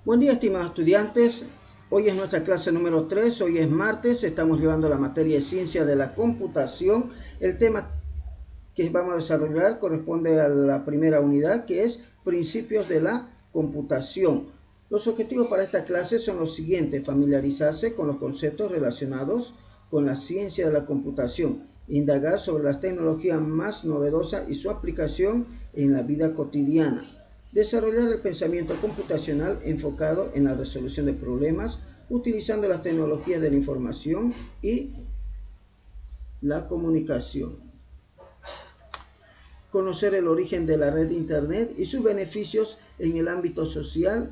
Buen día, estimados estudiantes. Hoy es nuestra clase número 3, hoy es martes, estamos llevando la materia de ciencia de la computación. El tema que vamos a desarrollar corresponde a la primera unidad, que es principios de la computación. Los objetivos para esta clase son los siguientes: familiarizarse con los conceptos relacionados con la ciencia de la computación, indagar sobre las tecnologías más novedosas y su aplicación en la vida cotidiana, desarrollar el pensamiento computacional enfocado en la resolución de problemas utilizando las tecnologías de la información y la comunicación, conocer el origen de la red de Internet y sus beneficios en el ámbito social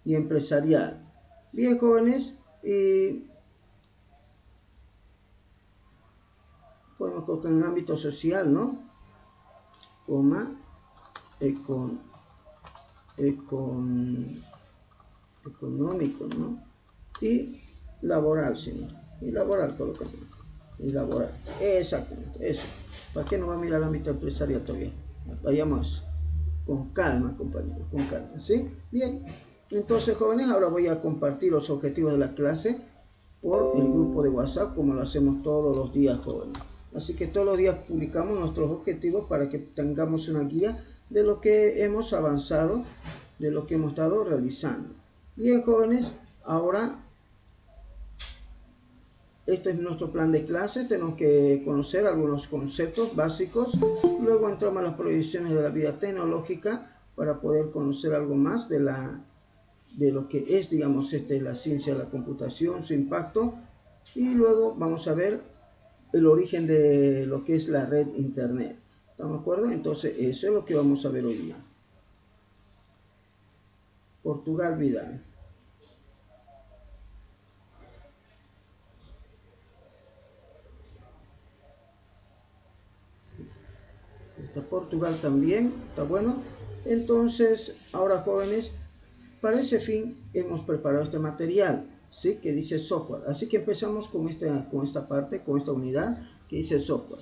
y empresarial. Bien, jóvenes, y podemos colocar en el ámbito social, ¿no? Coma, económico, ¿no? Y laboral, ¿sí? Y laboral colocamos. Y laboral. Exactamente, eso. ¿Para qué no va a mirar el ámbito empresarial todavía? Vayamos con calma, compañeros, con calma, ¿sí? Bien. Entonces, jóvenes, ahora voy a compartir los objetivos de la clase por el grupo de WhatsApp, como lo hacemos todos los días, jóvenes. Así que todos los días publicamos nuestros objetivos para que tengamos una guía de lo que hemos avanzado, de lo que hemos estado realizando. Bien, jóvenes, ahora este es nuestro plan de clase. Tenemos que conocer algunos conceptos básicos, luego entramos a las proyecciones de la vida tecnológica para poder conocer algo más de lo que es, digamos, la ciencia de la computación, su impacto, y luego vamos a ver el origen de lo que es la red Internet. ¿Estamos de acuerdo? Entonces eso es lo que vamos a ver hoy día. Portugal Vidal. Está Portugal también, está bueno. Entonces, ahora, jóvenes, para ese fin hemos preparado este material, ¿sí? Que dice software. Así que empezamos con esta parte, con esta unidad que dice software.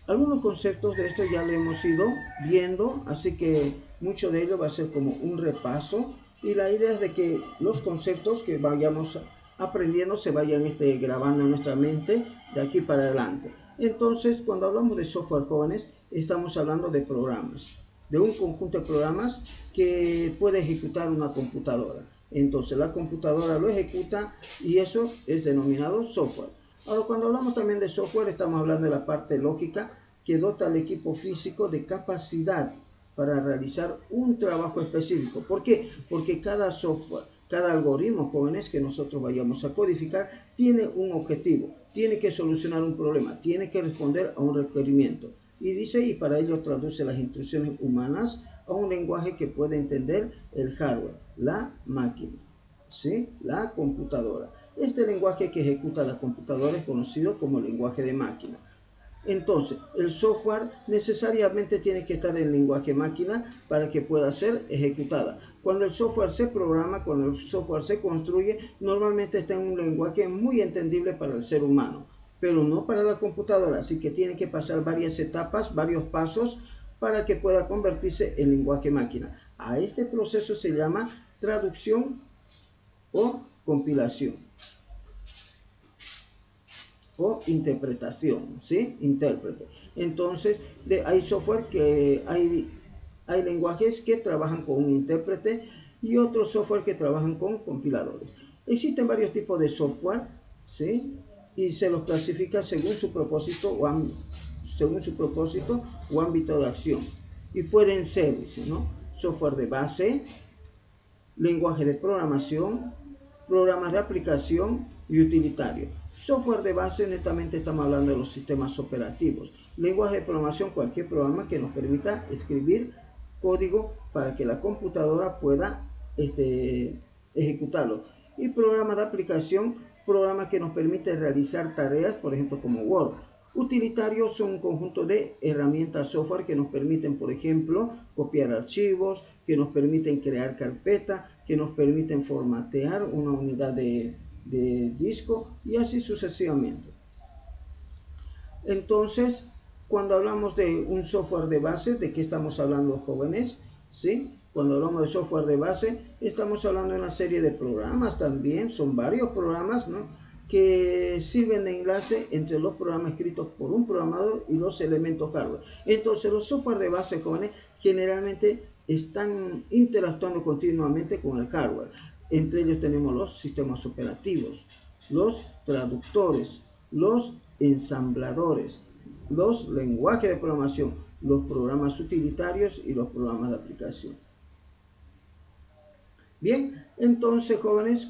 Algunos conceptos de esto ya lo hemos ido viendo, así que mucho de ello va a ser como un repaso, y la idea es de que los conceptos que vayamos aprendiendo se vayan grabando en nuestra mente de aquí para adelante. Entonces, cuando hablamos de software, jóvenes, estamos hablando de programas, de un conjunto de programas que puede ejecutar una computadora. Entonces, la computadora lo ejecuta y eso es denominado software. Ahora, cuando hablamos también de software, estamos hablando de la parte lógica que dota al equipo físico de capacidad para realizar un trabajo específico. ¿Por qué? Porque cada software, cada algoritmo, jóvenes, que nosotros vayamos a codificar, tiene un objetivo, tiene que solucionar un problema, tiene que responder a un requerimiento. Y dice, y para ello traduce las instrucciones humanas a un lenguaje que puede entender el hardware, la máquina, ¿sí? La computadora. Este lenguaje que ejecuta la computadora es conocido como lenguaje de máquina. Entonces, el software necesariamente tiene que estar en lenguaje máquina para que pueda ser ejecutada. Cuando el software se programa, cuando el software se construye, normalmente está en un lenguaje muy entendible para el ser humano, pero no para la computadora. Así que tiene que pasar varias etapas, varios pasos para que pueda convertirse en lenguaje máquina. A este proceso se llama traducción o compilación o interpretación, ¿sí? Intérprete. Entonces, hay software hay lenguajes que trabajan con un intérprete y otros software que trabajan con compiladores. Existen varios tipos de software, ¿sí? Y se los clasifica según su propósito o ámbito de acción. Y pueden ser, ¿no? Software de base, lenguaje de programación, programas de aplicación y utilitario. Software de base, netamente estamos hablando de los sistemas operativos. Lenguaje de programación, cualquier programa que nos permita escribir código para que la computadora pueda ejecutarlo. Y programas de aplicación, programas que nos permiten realizar tareas, por ejemplo, como Word. Utilitarios son un conjunto de herramientas software que nos permiten, por ejemplo, copiar archivos, que nos permiten crear carpetas, que nos permiten formatear una unidad de disco y así sucesivamente. Entonces, cuando hablamos de un software de base, ¿de qué estamos hablando, jóvenes? ¿sí? Cuando hablamos de software de base, estamos hablando de una serie de programas también, son varios programas, ¿no?, que sirven de enlace entre los programas escritos por un programador y los elementos hardware. Entonces, los software de base, jóvenes, generalmente están interactuando continuamente con el hardware. Entre ellos tenemos los sistemas operativos, los traductores, los ensambladores, los lenguajes de programación, los programas utilitarios y los programas de aplicación. Bien, entonces, jóvenes,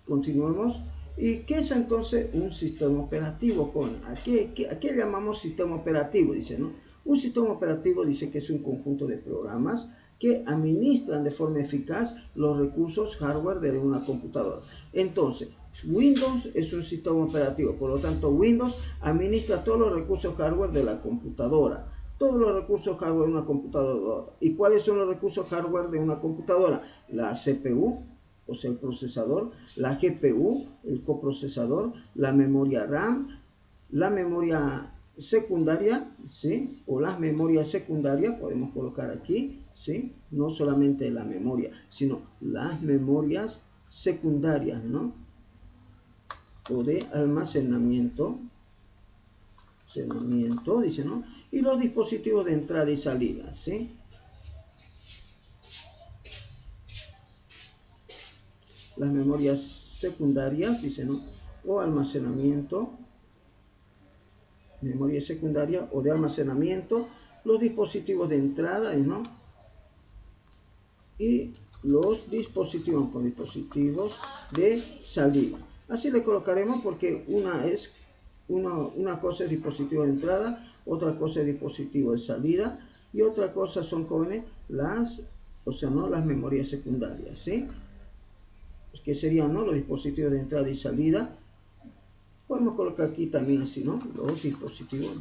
continuemos. ¿Y qué es entonces un sistema operativo, jóvenes? ¿A qué llamamos sistema operativo? Dice, ¿no? Un sistema operativo dice que es un conjunto de programas que administran de forma eficaz los recursos hardware de una computadora. Entonces, Windows es un sistema operativo, por lo tanto Windows administra todos los recursos hardware de la computadora. Todos los recursos hardware de una computadora. ¿Y cuáles son los recursos hardware de una computadora? La CPU, o sea, el procesador, la GPU, el coprocesador, la memoria RAM, la memoria secundaria, ¿sí? O las memorias secundarias, podemos colocar aquí, ¿sí? No solamente la memoria, sino las memorias secundarias, ¿no? O de almacenamiento, dice, ¿no? Y los dispositivos de entrada y salida, ¿sí? Las memorias secundarias, dice, ¿no? O almacenamiento, memoria secundaria o de almacenamiento, los dispositivos de entrada, ¿no? Y los dispositivos con dispositivos de salida. Así le colocaremos porque una cosa es dispositivo de entrada, otra cosa es dispositivo de salida y otra cosa son, jóvenes, las memorias secundarias, ¿sí? Que serían, ¿no?, los dispositivos de entrada y salida. Podemos colocar aquí también así, ¿no?, los dispositivos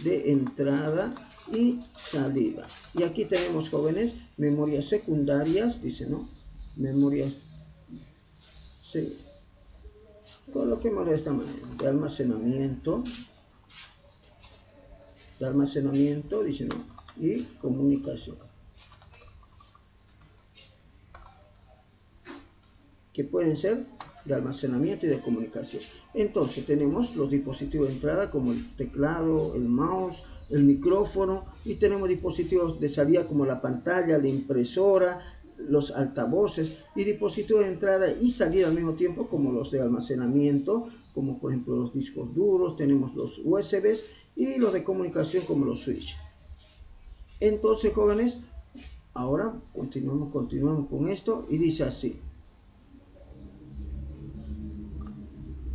de entrada y salida. Y aquí tenemos, jóvenes, memorias secundarias, dice, ¿no? Memorias, sí, coloquémoslo de esta manera, de almacenamiento, dice, ¿no?, y comunicación, que pueden ser de almacenamiento y de comunicación. Entonces tenemos los dispositivos de entrada como el teclado, el mouse, el micrófono, y tenemos dispositivos de salida como la pantalla, la impresora, los altavoces, y dispositivos de entrada y salida al mismo tiempo como los de almacenamiento, como por ejemplo los discos duros, tenemos los USBs, y los de comunicación como los switch. Entonces, jóvenes, ahora continuamos con esto y dice así.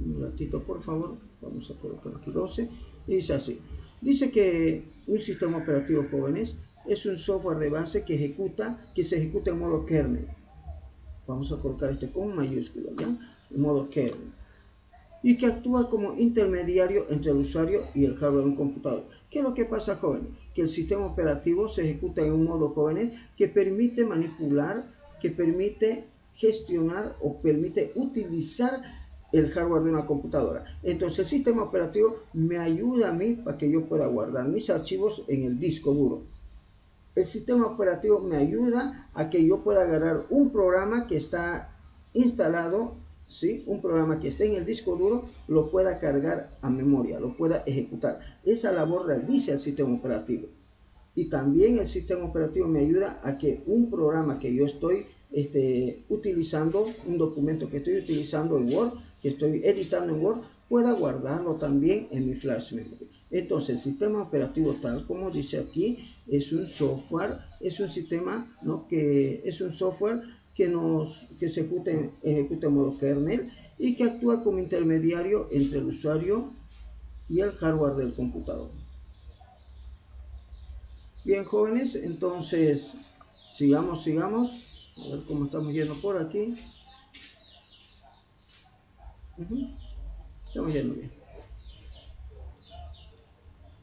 Un ratito, por favor, vamos a colocar aquí 12, y dice así. Dice que un sistema operativo, jóvenes, es un software de base que se ejecuta en modo kernel. Vamos a colocar este con mayúscula, ¿ya? En modo kernel. Y que actúa como intermediario entre el usuario y el hardware de un computador. ¿Qué es lo que pasa, jóvenes? Que el sistema operativo se ejecuta en un modo, jóvenes, que permite manipular, que permite gestionar o permite utilizar el hardware de una computadora. Entonces el sistema operativo me ayuda a mí para que yo pueda guardar mis archivos en el disco duro. El sistema operativo me ayuda a que yo pueda agarrar un programa que está instalado, ¿sí?, un programa que esté en el disco duro, lo pueda cargar a memoria, lo pueda ejecutar. Esa labor realiza el sistema operativo. Y también el sistema operativo me ayuda a que un programa que yo estoy utilizando, un documento que estoy utilizando en Word, que estoy editando en Word, pueda guardarlo también en mi flash memory. Entonces el sistema operativo, tal como dice aquí, es un software, es un sistema, ¿no?, que es un software que se ejecuta en modo kernel y que actúa como intermediario entre el usuario y el hardware del computador. Bien, jóvenes, entonces sigamos. A ver cómo estamos yendo por aquí. Estamos yendo bien.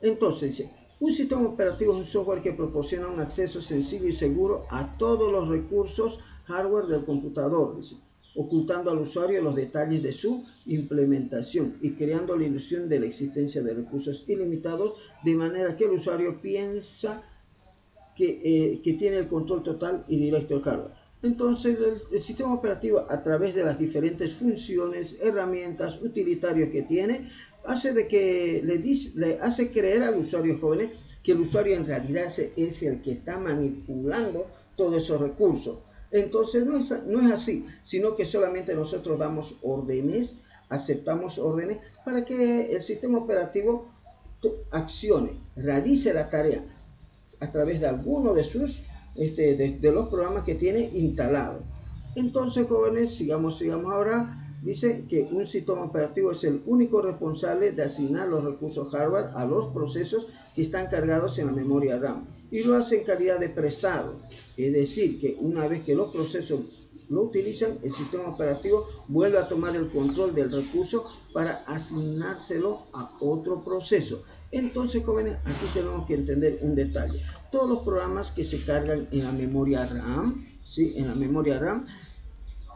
Entonces dice, un sistema operativo es un software que proporciona un acceso sencillo y seguro a todos los recursos hardware del computador, dice, ocultando al usuario los detalles de su implementación y creando la ilusión de la existencia de recursos ilimitados, de manera que el usuario piensa que tiene el control total y directo del hardware. Entonces el sistema operativo, a través de las diferentes funciones, herramientas, utilitarios que tiene, hace de que le hace creer al usuario joven que el usuario en realidad es el que está manipulando todos esos recursos. Entonces no es así, sino que solamente nosotros damos órdenes, aceptamos órdenes para que el sistema operativo accione, realice la tarea a través de alguno de sus de los programas que tiene instalado. Entonces, jóvenes, sigamos ahora. Dice que un sistema operativo es el único responsable de asignar los recursos hardware a los procesos que están cargados en la memoria RAM, y lo hace en calidad de prestado. Es decir, que una vez que los procesos lo utilizan, el sistema operativo vuelve a tomar el control del recurso para asignárselo a otro proceso. Entonces, jóvenes, aquí tenemos que entender un detalle. Todos los programas que se cargan en la memoria RAM, ¿sí? En la memoria RAM,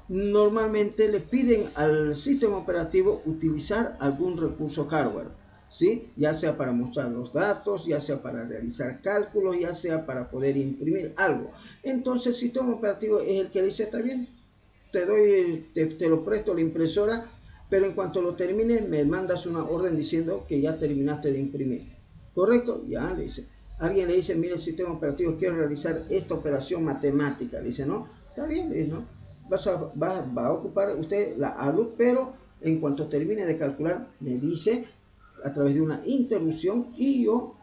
normalmente le piden al sistema operativo utilizar algún recurso hardware, ¿sí? Ya sea para mostrar los datos, ya sea para realizar cálculos, ya sea para poder imprimir algo. Entonces el sistema operativo es el que le dice: está bien, te lo presto la impresora, pero en cuanto lo termines me mandas una orden diciendo que ya terminaste de imprimir. ¿Correcto? Ya, le dice. Alguien le dice: mire, el sistema operativo, quiero realizar esta operación matemática. Le dice: no, está bien, le dice, ¿no? Va a ocupar usted la ALU, pero en cuanto termine de calcular, me dice a través de una interrupción, y yo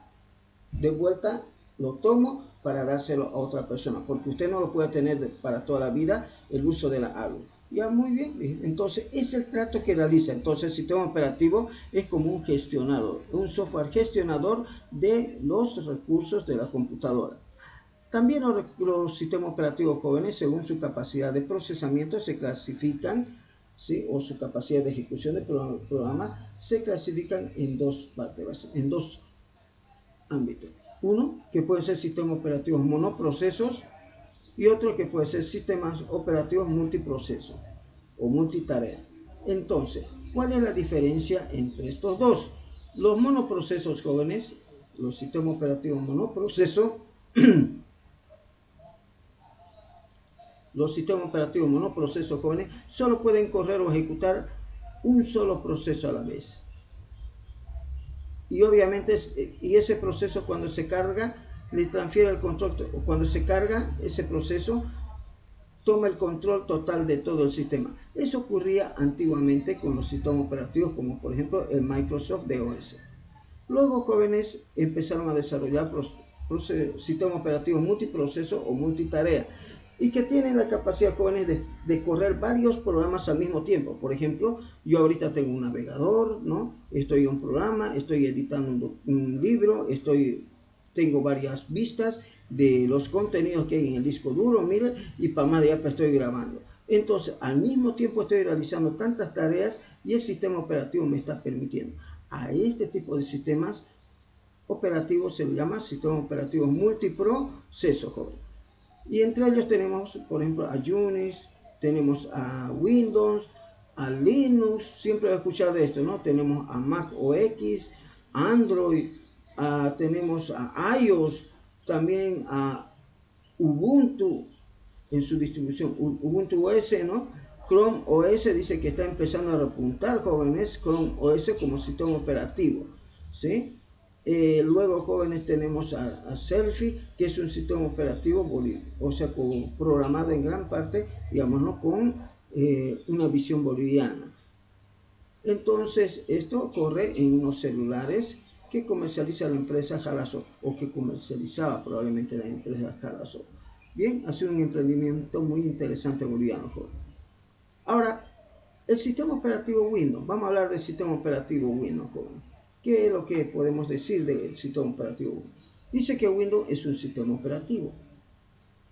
de vuelta lo tomo para dárselo a otra persona, porque usted no lo puede tener para toda la vida el uso de la ALU. Ya, muy bien. Entonces es el trato que realiza. Entonces el sistema operativo es como un gestionador, un software gestionador de los recursos de la computadora. También los sistemas operativos jóvenes, según su capacidad de procesamiento, se clasifican, ¿sí? O su capacidad de ejecución de programa, se clasifican en dos partes, en dos ámbitos. Uno, que pueden ser sistemas operativos monoprocesos, y otro que puede ser sistemas operativos multiprocesos o multitarea. Entonces, ¿cuál es la diferencia entre estos dos? Los monoprocesos jóvenes, los sistemas operativos monoprocesos, los sistemas operativos monoprocesos jóvenes solo pueden correr o ejecutar un solo proceso a la vez. Y obviamente ese proceso, cuando se carga, le transfiere el control, o cuando se carga ese proceso, toma el control total de todo el sistema. Eso ocurría antiguamente con los sistemas operativos, como por ejemplo el Microsoft DOS. Luego, jóvenes empezaron a desarrollar sistemas operativos multiproceso o multitarea, y que tienen la capacidad, jóvenes, de correr varios programas al mismo tiempo. Por ejemplo, yo ahorita tengo un navegador, ¿no? Estoy en un programa, estoy editando un libro, tengo varias vistas de los contenidos que hay en el disco duro, mire, y para más de allá estoy grabando. Entonces, al mismo tiempo estoy realizando tantas tareas, y el sistema operativo me está permitiendo. A este tipo de sistemas operativos se le llama sistemas operativos multiproceso, joven. Y entre ellos tenemos, por ejemplo, a Unix, tenemos a Windows, a Linux, siempre he escuchado de esto, ¿no? Tenemos a Mac OS, Android, tenemos a iOS, también a Ubuntu en su distribución, Ubuntu OS, ¿no? Chrome OS dice que está empezando a repuntar, jóvenes, Chrome OS como sistema operativo, ¿sí? Luego, jóvenes, tenemos a Selfie, que es un sistema operativo o sea, programado en gran parte, digamos, ¿no? Con una visión boliviana. Entonces, esto corre en unos celulares que comercializa la empresa Jalaso, o que comercializaba probablemente la empresa Jalaso. Bien, ha sido un emprendimiento muy interesante boliviano, joven. Ahora, el sistema operativo Windows. Vamos a hablar del sistema operativo Windows, joven. ¿Qué es lo que podemos decir del sistema operativo Windows? Dice que Windows es un sistema operativo.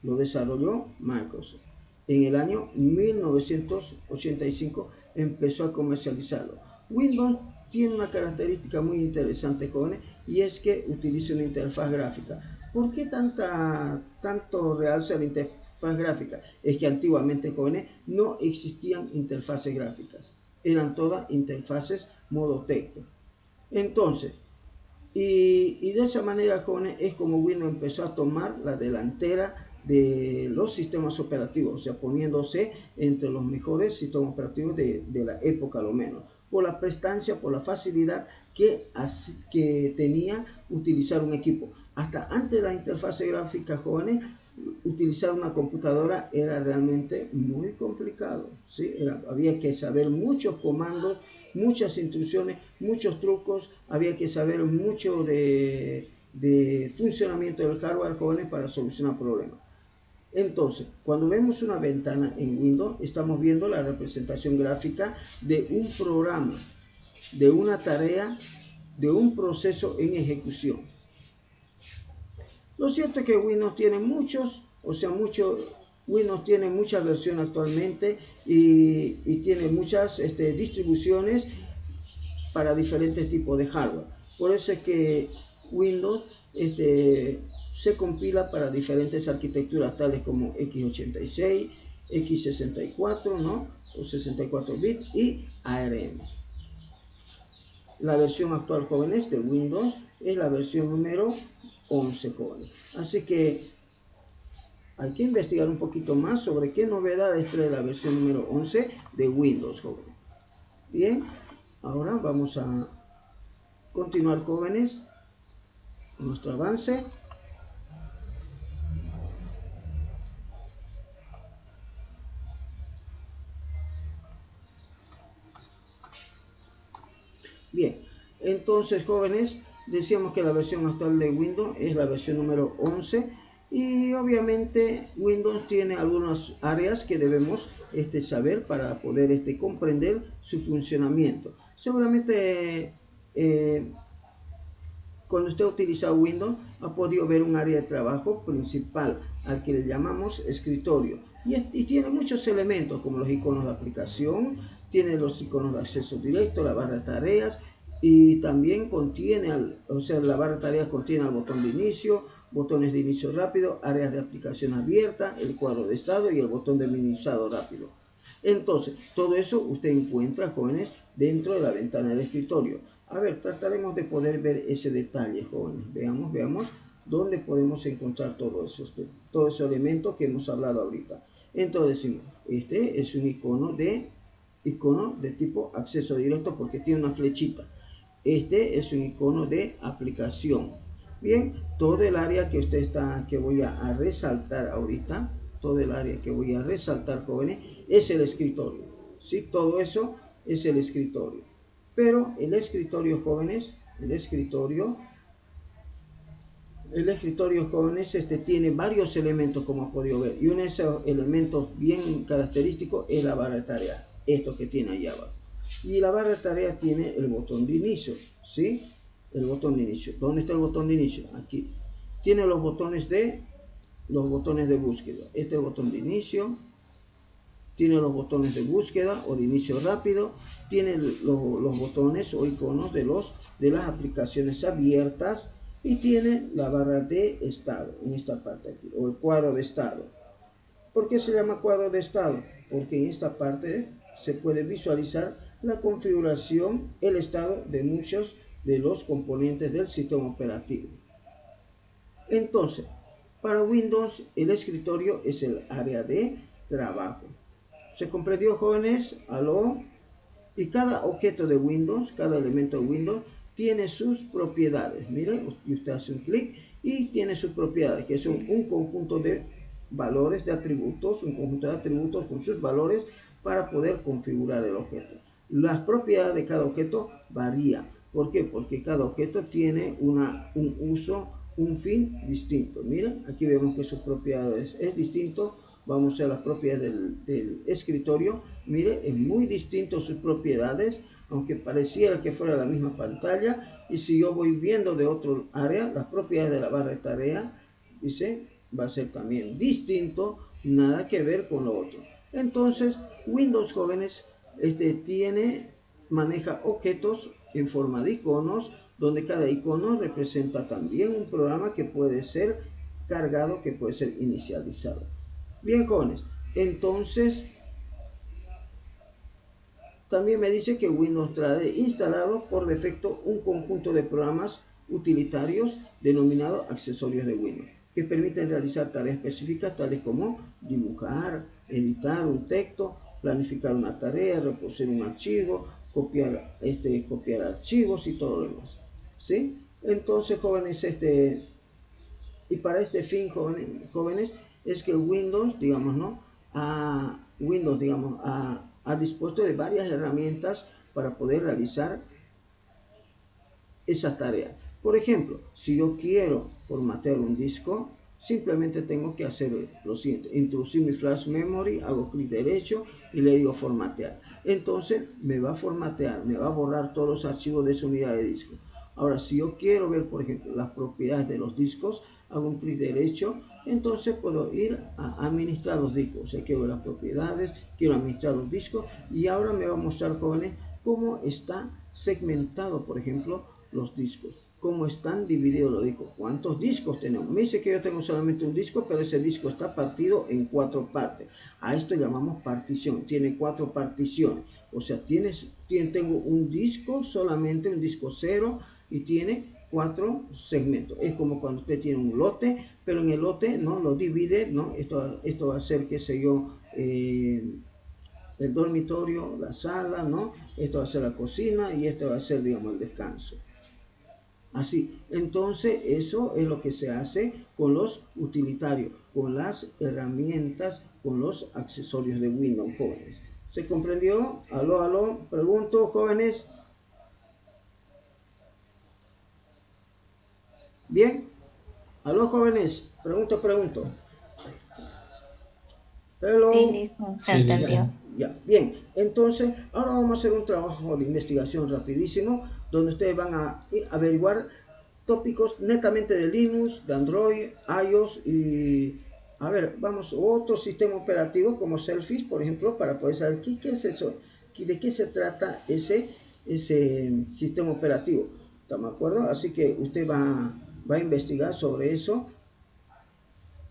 Lo desarrolló Microsoft. En el año 1985 empezó a comercializarlo. Windows tiene una característica muy interesante, jóvenes, y es que utiliza una interfaz gráfica. ¿Por qué tanto realza la interfaz gráfica? Es que antiguamente, jóvenes, no existían interfaces gráficas. Eran todas interfaces modo texto. Entonces, Y de esa manera, jóvenes, es como Windows empezó a tomar la delantera de los sistemas operativos, o sea, poniéndose entre los mejores sistemas operativos de la época, a lo menos, por la prestancia, por la facilidad que tenía utilizar un equipo. Hasta antes de la interfaz gráfica, jóvenes, utilizar una computadora era realmente muy complicado, ¿sí? Había que saber muchos comandos, muchas instrucciones, muchos trucos, había que saber mucho de funcionamiento del hardware, jóvenes, para solucionar problemas. Entonces, cuando vemos una ventana en Windows, estamos viendo la representación gráfica de un programa, de una tarea, de un proceso en ejecución. Lo cierto es que Windows tiene Windows tiene muchas versiones actualmente y tiene muchas distribuciones para diferentes tipos de hardware. Por eso es que Windows se compila para diferentes arquitecturas tales como x86, x64, ¿no? O 64 bits y ARM. La versión actual, jóvenes, de Windows es la versión número 11, jóvenes. Así que hay que investigar un poquito más sobre qué novedades trae la versión número 11 de Windows, jóvenes. Bien, ahora vamos a continuar, jóvenes, con nuestro avance. Bien, entonces, jóvenes, decíamos que la versión actual de Windows es la versión número 11 y obviamente Windows tiene algunas áreas que debemos saber para poder comprender su funcionamiento. Seguramente cuando usted ha utilizado Windows ha podido ver un área de trabajo principal al que le llamamos escritorio y tiene muchos elementos como los iconos de aplicación, tiene los iconos de acceso directo, la barra de tareas y también contiene, la barra de tareas contiene el botón de inicio, botones de inicio rápido, áreas de aplicación abierta, el cuadro de estado y el botón de minimizado rápido. Entonces, todo eso usted encuentra, jóvenes, dentro de la ventana del escritorio. A ver, trataremos de poder ver ese detalle, jóvenes. Veamos dónde podemos encontrar todos esos elementos que hemos hablado ahorita. Entonces decimos, este es un icono de tipo acceso directo porque tiene una flechita. Este es un icono de aplicación. Bien, todo el área que voy a resaltar ahorita, todo el área que voy a resaltar, jóvenes, es el escritorio. ¿Sí? Todo eso es el escritorio. Pero el escritorio, jóvenes, jóvenes, tiene varios elementos, como has podido ver. Y uno de esos elementos bien característicos es la barra de tarea. Esto que tiene allá abajo. Y la barra de tarea tiene el botón de inicio, ¿sí? El botón de inicio. ¿Dónde está el botón de inicio? Aquí. Tiene los botones de búsqueda. Este es el botón de inicio. Tiene los botones de búsqueda o de inicio rápido. Tiene los botones o iconos de las aplicaciones abiertas. Y tiene la barra de estado en esta parte aquí, o el cuadro de estado. ¿Por qué se llama cuadro de estado? Porque en esta parte se puede visualizar la configuración, el estado de muchos de los componentes del sistema operativo. Entonces, para Windows, el escritorio es el área de trabajo. ¿Se comprendió, jóvenes? ¿Aló? Y cada objeto de Windows, cada elemento de Windows, tiene sus propiedades. Miren, y usted hace un clic y tiene sus propiedades, que son un conjunto de valores, de atributos, un conjunto de atributos con sus valores para poder configurar el objeto. Las propiedades de cada objeto varían. ¿Por qué? Porque cada objeto tiene un uso, un fin distinto. Miren, aquí vemos que sus propiedades es distinto. Vamos a las propiedades del escritorio. Mire, es muy distinto sus propiedades, aunque pareciera que fuera la misma pantalla. Y si yo voy viendo de otro área, las propiedades de la barra de tarea, dice, va a ser también distinto, nada que ver con lo otro. Entonces, Windows, jóvenes, maneja objetos en forma de iconos, donde cada icono representa también un programa que puede ser cargado, que puede ser inicializado. Bien, jóvenes, entonces también me dice que Windows trae instalado por defecto un conjunto de programas utilitarios denominados accesorios de Windows, que permiten realizar tareas específicas tales como dibujar, editar un texto, planificar una tarea, reproducir un archivo, copiar archivos y todo lo demás. ¿Sí? Entonces, jóvenes, y para este fin, jóvenes, es que Windows, digamos, ¿no? Windows, digamos, ha dispuesto de varias herramientas para poder realizar esa tarea. Por ejemplo, si yo quiero formatear un disco, simplemente tengo que hacer lo siguiente: introducir mi flash memory, hago clic derecho y le digo formatear. Entonces me va a formatear, me va a borrar todos los archivos de esa unidad de disco. Ahora, si yo quiero ver, por ejemplo, las propiedades de los discos, hago un clic derecho, entonces puedo ir a administrar los discos. O sea, quiero ver las propiedades, quiero administrar los discos, y ahora me va a mostrar, jóvenes, cómo está segmentado, por ejemplo, los discos, cómo están divididos los discos, cuántos discos tenemos. Me dice que yo tengo solamente un disco, pero ese disco está partido en 4 partes. A esto llamamos partición, tiene 4 particiones. O sea, tengo un disco, solamente un disco 0, y tiene 4 segmentos. Es como cuando usted tiene un lote, pero en el lote no lo divide, ¿no? Esto va a ser, qué sé yo, el dormitorio, la sala, ¿no? Esto va a ser la cocina y esto va a ser, digamos, el descanso. Así, entonces eso es lo que se hace con los utilitarios, con las herramientas, con los accesorios de Windows, jóvenes. ¿Se comprendió? Aló, aló, pregunto, jóvenes. Bien, aló, jóvenes, pregunto. Sí, Hello. listo, se Sí, Ya, listo. entendió. ya, bien. Entonces, ahora vamos a hacer un trabajo de investigación rapidísimo, donde ustedes van a averiguar tópicos netamente de Linux, de Android, iOS y, a ver, vamos, otro sistema operativo como Selfish, por ejemplo, para poder saber qué es eso, de qué se trata ese sistema operativo. ¿Estamos de acuerdo? Así que usted va a investigar sobre eso.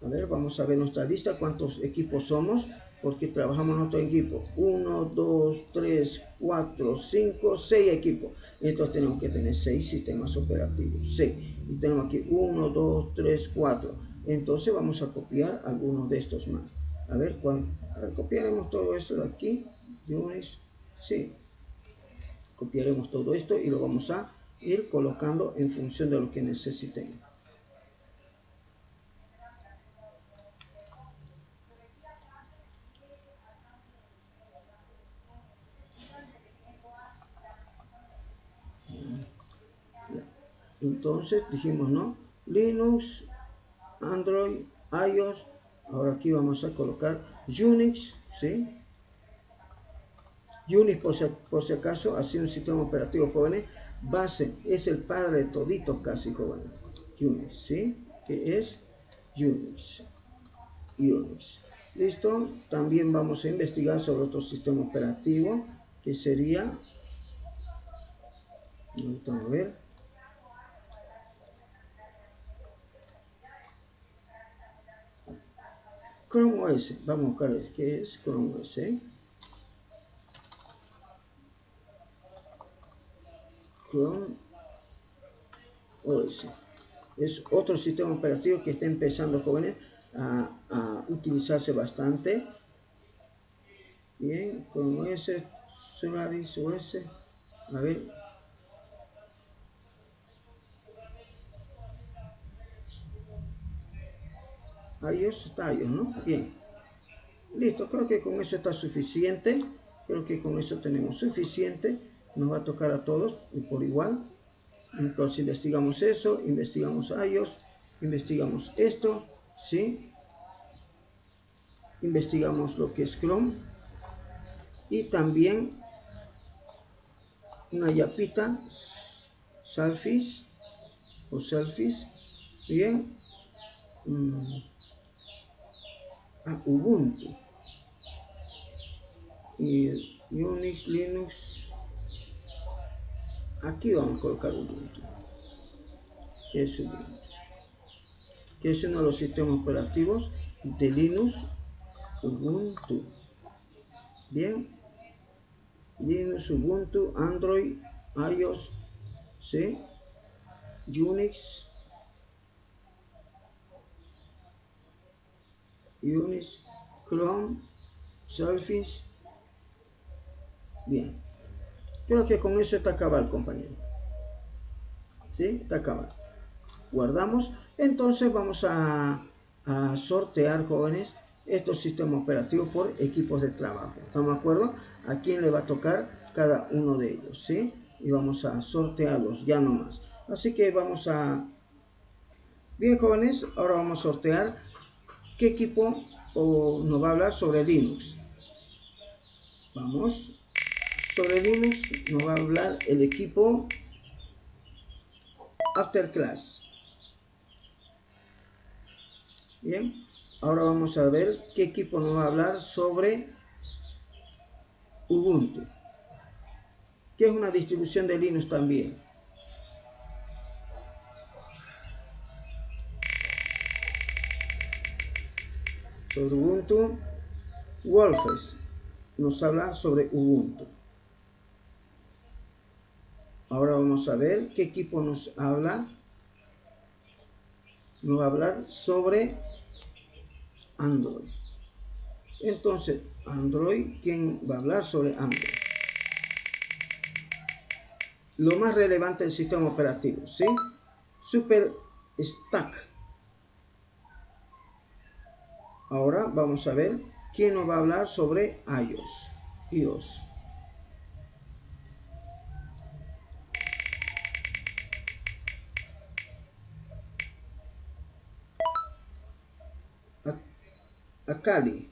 A ver, vamos a ver nuestra lista, cuántos equipos somos, porque trabajamos en otro equipo. 1, 2, 3, 4, 5, 6 equipos. Entonces tenemos que tener 6 sistemas operativos. 6. Y tenemos aquí 1, 2, 3, 4. Entonces vamos a copiar algunos de estos más. A ver, copiaremos todo esto de aquí. Unix, sí. Copiaremos todo esto y lo vamos a ir colocando en función de lo que necesitemos. Entonces dijimos, ¿no? Linux, Android, iOS. Ahora aquí vamos a colocar Unix, ¿sí? Unix, por si acaso, así un sistema operativo, jóvenes, base, es el padre de toditos casi, jóvenes. Unix, ¿sí? Que es Unix. Unix. ¿Listo? También vamos a investigar sobre otro sistema operativo, que sería, vamos a ver, Chrome OS. Vamos a buscar qué es Chrome OS. Chrome OS. Es otro sistema operativo que está empezando, jóvenes, a utilizarse bastante. Bien, con OS, Solaris OS. A ver, iOS está iOS, ¿no? Bien, listo, creo que con eso está suficiente. Creo que con eso tenemos suficiente. Nos va a tocar a todos y por igual. Entonces investigamos eso, investigamos iOS, investigamos esto, ¿sí? Investigamos lo que es Chrome y también una yapita, Selfish o Selfish, bien, Ubuntu y Unix, Linux. Aquí vamos a colocar Ubuntu, que es Ubuntu, que es uno de los sistemas operativos de Linux, Ubuntu. Bien, Linux, Ubuntu, Android, iOS, ¿sí? Unix, Chrome, Surface. Bien, creo que con eso está acabado, compañero. ¿Sí? Está acabado. Guardamos. Entonces vamos a sortear, jóvenes, estos sistemas operativos por equipos de trabajo. ¿Estamos de acuerdo? A quién le va a tocar cada uno de ellos, ¿sí? Y vamos a sortearlos ya nomás. Así que vamos a... Bien, jóvenes, ahora vamos a sortear qué equipo nos va a hablar sobre Linux. Vamos. Sobre Linux nos va a hablar el equipo Afterclass. Bien, ahora vamos a ver qué equipo nos va a hablar sobre Ubuntu, que es una distribución de Linux también. Sobre Ubuntu, Wolfes nos habla sobre Ubuntu. Ahora vamos a ver qué equipo nos habla. Nos va a hablar sobre Android. Entonces, Android, ¿quién va a hablar sobre Android? Lo más relevante del sistema operativo, ¿sí? SuperStack. Ahora vamos a ver quién nos va a hablar sobre iOS. Kali.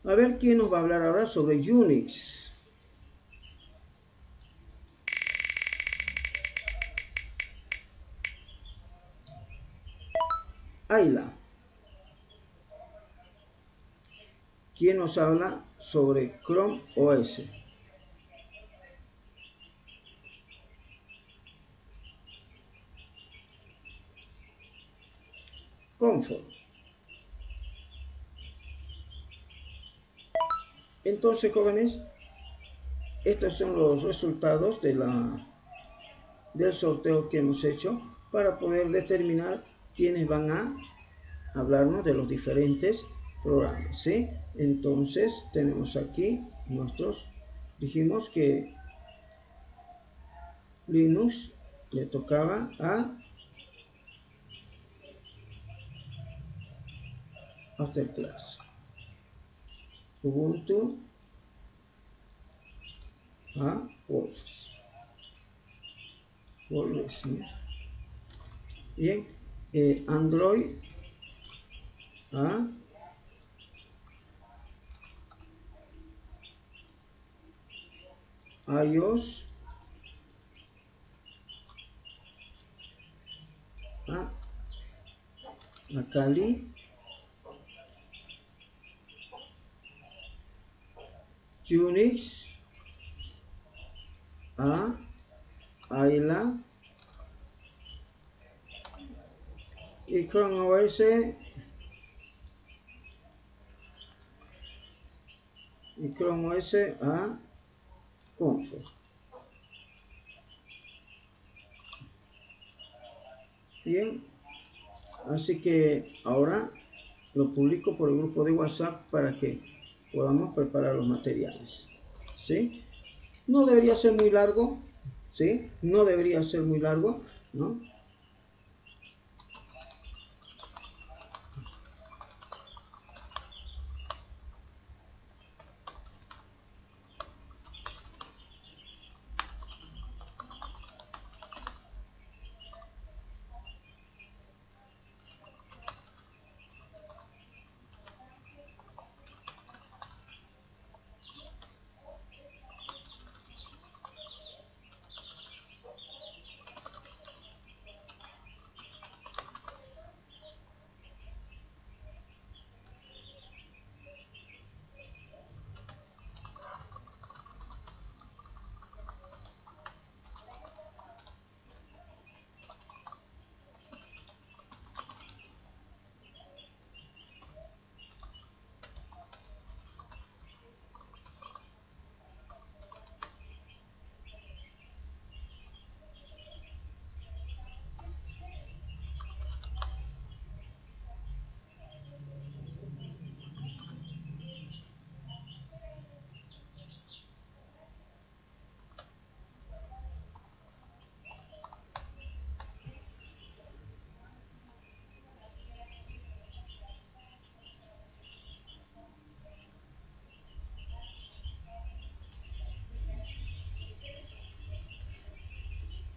A ver quién nos va a hablar ahora sobre Unix. Ayla. ¿Quién nos habla sobre Chrome OS? Comfort. Entonces, jóvenes, estos son los resultados del sorteo que hemos hecho para poder determinar quiénes van a hablarnos de los diferentes programas, ¿sí? Entonces, tenemos aquí dijimos que Linux le tocaba a Afterclass. Ubuntu a Wolfes. ¿Sí? Bien, Android a iOS a Kali, Unix a Ayla y Chrome OS a Comfort. Bien, así que ahora lo publico por el grupo de WhatsApp para que podamos preparar los materiales, ¿sí? No debería ser muy largo, ¿sí? No debería ser muy largo, ¿no?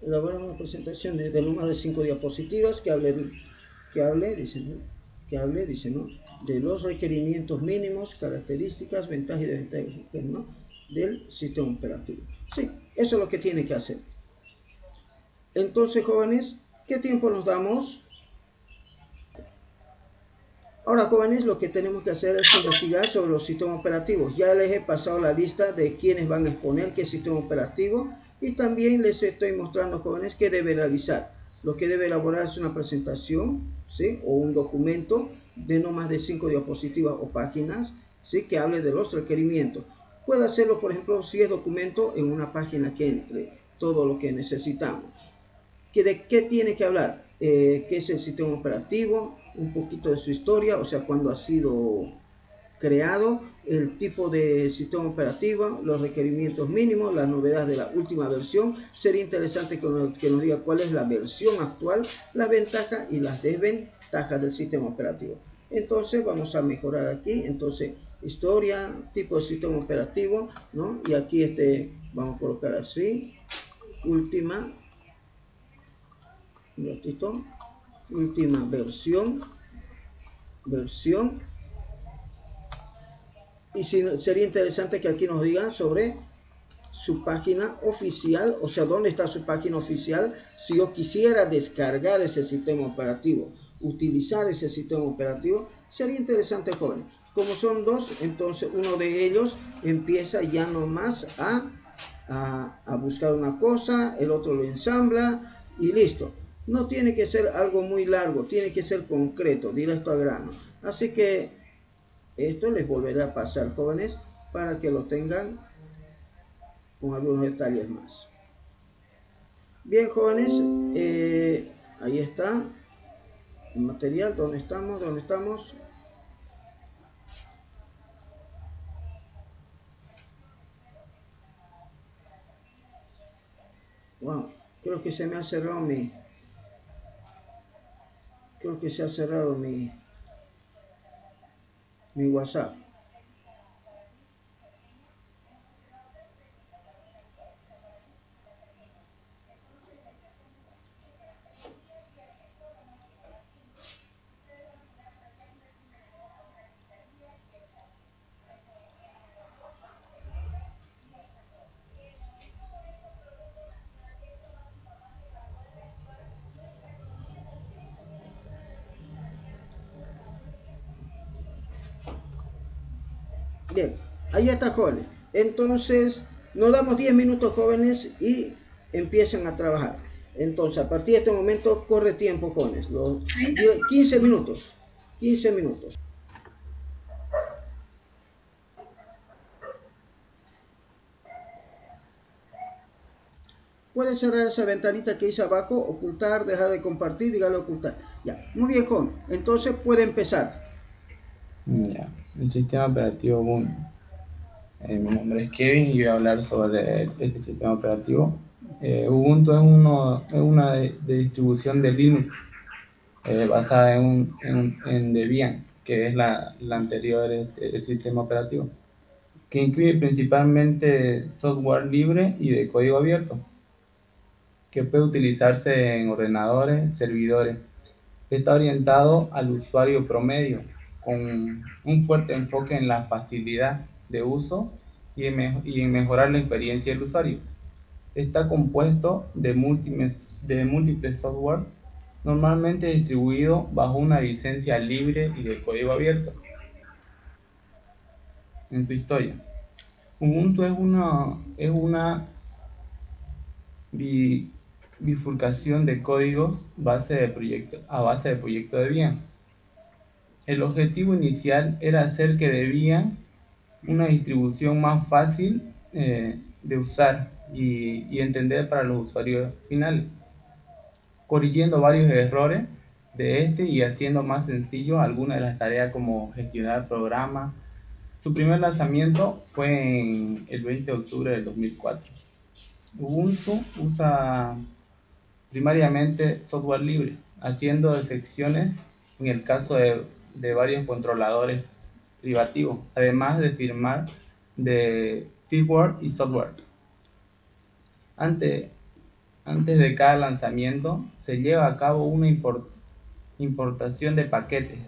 elaborar una presentación de no más de 5 diapositivas que hable, dice, ¿no? De los requerimientos mínimos, características, ventajas y desventajas, ¿no? Del sistema operativo. Sí, eso es lo que tiene que hacer. Entonces, jóvenes, ¿qué tiempo nos damos? Ahora, jóvenes, lo que tenemos que hacer es investigar sobre los sistemas operativos. Ya les he pasado la lista de quienes van a exponer qué sistema operativo y también les estoy mostrando, jóvenes, qué debe realizar. Lo que debe elaborar es una presentación, ¿sí? O un documento de no más de 5 diapositivas o páginas, ¿sí? Que hable de los requerimientos. Puede hacerlo, por ejemplo, si es documento, en una página que entre todo lo que necesitamos. ¿De qué tiene que hablar? ¿Qué es el sistema operativo? Un poquito de su historia, o sea, cuándo ha sido creado, el tipo de sistema operativo, los requerimientos mínimos, las novedades de la última versión. Sería interesante que nos diga cuál es la versión actual, las ventajas y las desventajas del sistema operativo. Entonces vamos a mejorar aquí, entonces historia, tipo de sistema operativo, ¿no? Y aquí vamos a colocar así, última un ratito, última versión, y sería interesante que aquí nos digan sobre su página oficial, o sea, dónde está su página oficial. Si yo quisiera descargar ese sistema operativo, utilizar ese sistema operativo, sería interesante, joven. Como son dos, entonces uno de ellos empieza ya nomás a buscar una cosa, el otro lo ensambla y listo. No tiene que ser algo muy largo, tiene que ser concreto, directo al grano. Así que esto les volverá a pasar, jóvenes, para que lo tengan con algunos detalles más. Bien, jóvenes, ahí está el material. ¿Dónde estamos? ¿Dónde estamos? Wow, creo que se me ha cerrado creo que se ha cerrado mi WhatsApp. Bien, ahí está, jóvenes. Entonces, nos damos 10 minutos, jóvenes, y empiezan a trabajar. Entonces, a partir de este momento, corre tiempo, jóvenes. Los 15 minutos. 15 minutos. Puede cerrar esa ventanita que dice abajo, ocultar, dejar de compartir, dígale ocultar. Ya, muy bien, joven. Entonces, puede empezar. Ya, el sistema operativo Ubuntu. Mi nombre es Kevin y voy a hablar sobre este sistema operativo. Ubuntu es una de distribución de Linux basada en Debian, que es la anterior el sistema operativo, que incluye principalmente software libre y de código abierto, que puede utilizarse en ordenadores, servidores. Está orientado al usuario promedio, con un fuerte enfoque en la facilidad de uso y en mejorar la experiencia del usuario. Está compuesto de múltiples software, normalmente distribuido bajo una licencia libre y de código abierto. En su historia, Ubuntu es una bi- bifurcación de códigos a base de proyecto Debian. El objetivo inicial era hacer que Debian una distribución más fácil de usar y entender para los usuarios finales, corrigiendo varios errores de y haciendo más sencillo algunas de las tareas como gestionar programas. Su primer lanzamiento fue en el 20 de octubre del 2004. Ubuntu usa primariamente software libre, haciendo excepciones en el caso de varios controladores privativos, además de firmar de firmware y software. Antes, Antes de cada lanzamiento, se lleva a cabo una importación de paquetes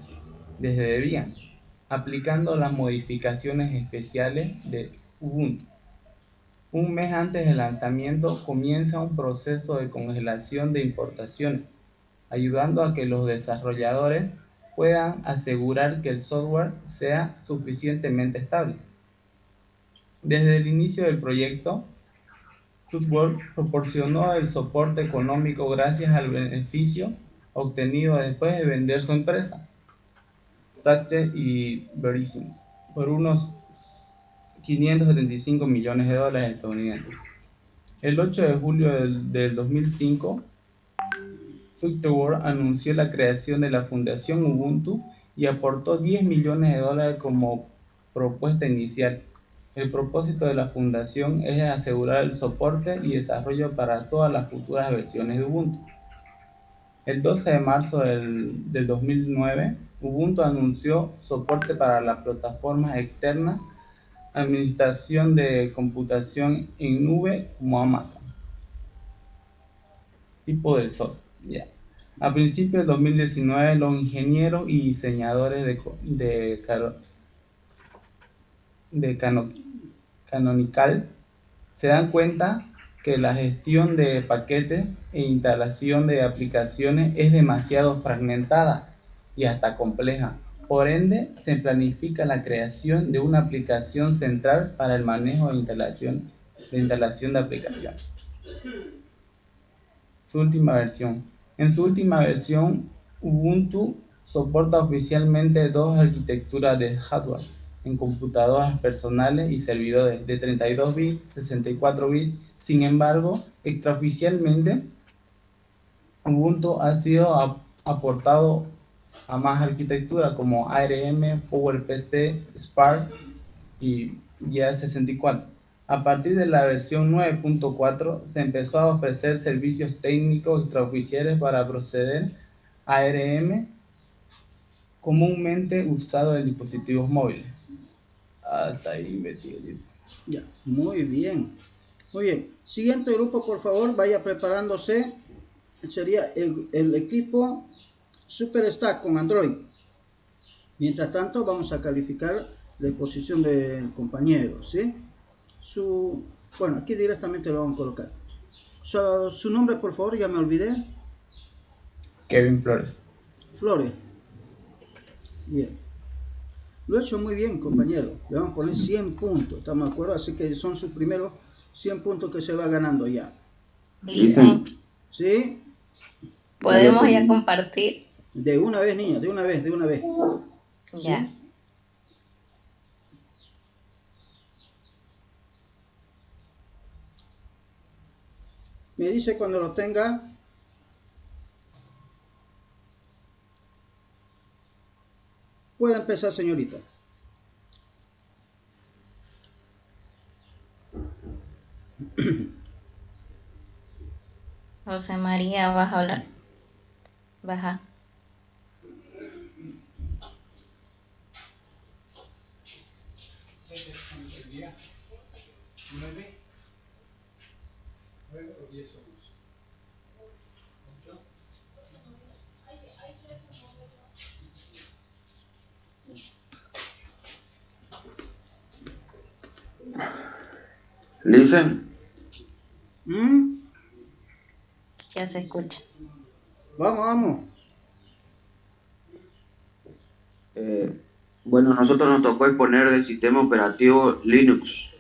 desde Debian, aplicando las modificaciones especiales de Ubuntu. Un mes antes del lanzamiento comienza un proceso de congelación de importaciones, ayudando a que los desarrolladores puedan asegurar que el software sea suficientemente estable. Desde el inicio del proyecto, Subworld proporcionó el soporte económico gracias al beneficio obtenido después de vender su empresa, Tate y Verizon, por unos 575 millones de dólares estadounidenses. El 8 de julio del 2005, Zuckerberg anunció la creación de la Fundación Ubuntu y aportó 10 millones de dólares como propuesta inicial. El propósito de la fundación es asegurar el soporte y desarrollo para todas las futuras versiones de Ubuntu. El 12 de marzo del 2009, Ubuntu anunció soporte para las plataformas externas, administración de computación en nube como Amazon. Tipo de software. Yeah. A principios del 2019, los ingenieros y diseñadores de Canonical se dan cuenta que la gestión de paquetes e instalación de aplicaciones es demasiado fragmentada y hasta compleja. Por ende, se planifica la creación de una aplicación central para el manejo de instalación de aplicaciones. Su última versión. En su última versión, Ubuntu soporta oficialmente dos arquitecturas de hardware en computadoras personales y servidores de 32 bits, 64 bits. Sin embargo, extraoficialmente, Ubuntu ha sido aportado a más arquitecturas como ARM, PowerPC, Spark y YA64. A partir de la versión 9.4 se empezó a ofrecer servicios técnicos extraoficiales para proceder a ARM comúnmente usado en dispositivos móviles. Hasta ahí investigué, dice. Ya, muy bien. Muy bien. Siguiente grupo, por favor, vaya preparándose. Sería el equipo SuperStack con Android. Mientras tanto, vamos a calificar la exposición del compañero, ¿sí? Bueno, aquí directamente lo vamos a colocar. Su nombre, por favor, ya me olvidé. Kevin Flores. Flores. Bien. Lo ha hecho muy bien, compañero. Le vamos a poner 100 puntos, ¿estamos de acuerdo? Así que son sus primeros 100 puntos que se va ganando ya. Dicen, ¿Sí? ¿podemos ya compartir? De una vez, niña, de una vez. Ya. ¿Sí? Me dice cuando lo tenga. Puede empezar, señorita. José María, vas a hablar. Baja. Listen, Ya se escucha. Vamos. bueno, nosotros nos tocó exponer del sistema operativo Linux.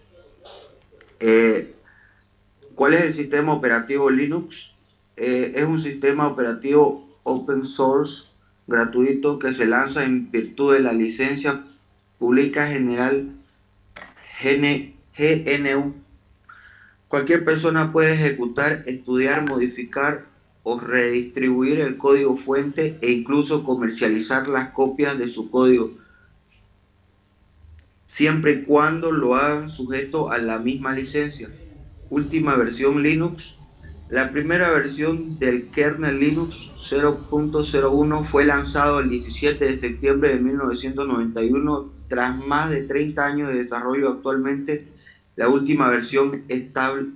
¿Cuál es el sistema operativo Linux? Es un sistema operativo open source gratuito que se lanza en virtud de la licencia pública general GNU. Cualquier persona puede ejecutar, estudiar, modificar o redistribuir el código fuente e incluso comercializar las copias de su código, siempre y cuando lo hagan sujeto a la misma licencia. Última versión Linux. La primera versión del kernel Linux 0.01 fue lanzado el 17 de septiembre de 1991 tras más de 30 años de desarrollo. Actualmente, la última versión estable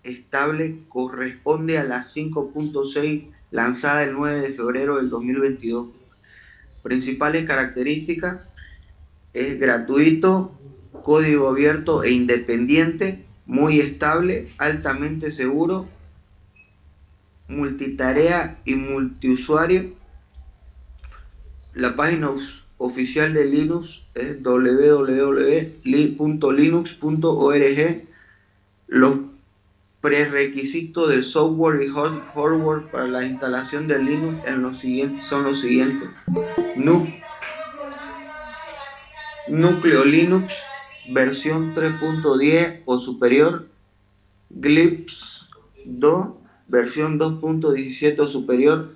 estable corresponde a la 5.6 lanzada el 9 de febrero del 2022. Principales características: es gratuito, código abierto e independiente, muy estable, altamente seguro, multitarea y multiusuario. La página oficial de Linux es www.linux.org. Los prerequisitos del software y hardware para la instalación de Linux son los siguientes: núcleo Linux versión 3.10 o superior, Eclipse 2 versión 2.17 o superior,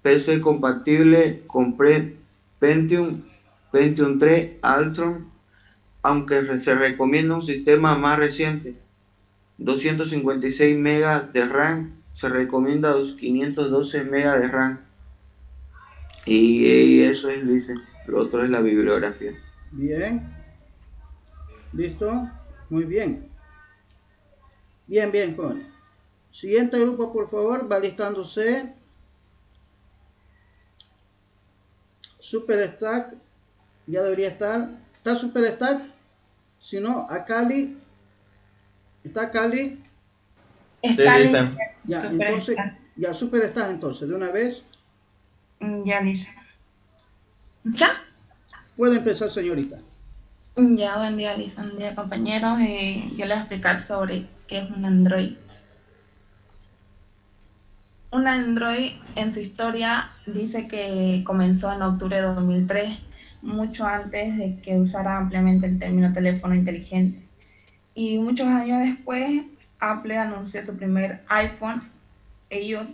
PC compatible con Pentium 3 Altron, aunque se recomienda un sistema más reciente. 256 MB de RAM, se recomienda 512 MB de RAM. Y eso es, dice. Lo otro es la bibliografía. Bien. ¿Listo? Muy bien. Bien, joven. Siguiente grupo, por favor, va listándose. Superstack, ya debería estar. ¿Está Superstack? Si no, Akali. ¿Está Akali? Está lista. lista. Ya, Super entonces, está. ya Superstack entonces, de una vez. Ya dice. ¿Ya? Puede empezar, señorita. Ya, buen día, Lisa. Buen día, compañeros. Yo les voy a explicar sobre qué es un Android. Un Android en su historia dice que comenzó en octubre de 2003, mucho antes de que usara ampliamente el término teléfono inteligente. Y muchos años después, Apple anunció su primer iPhone, iOS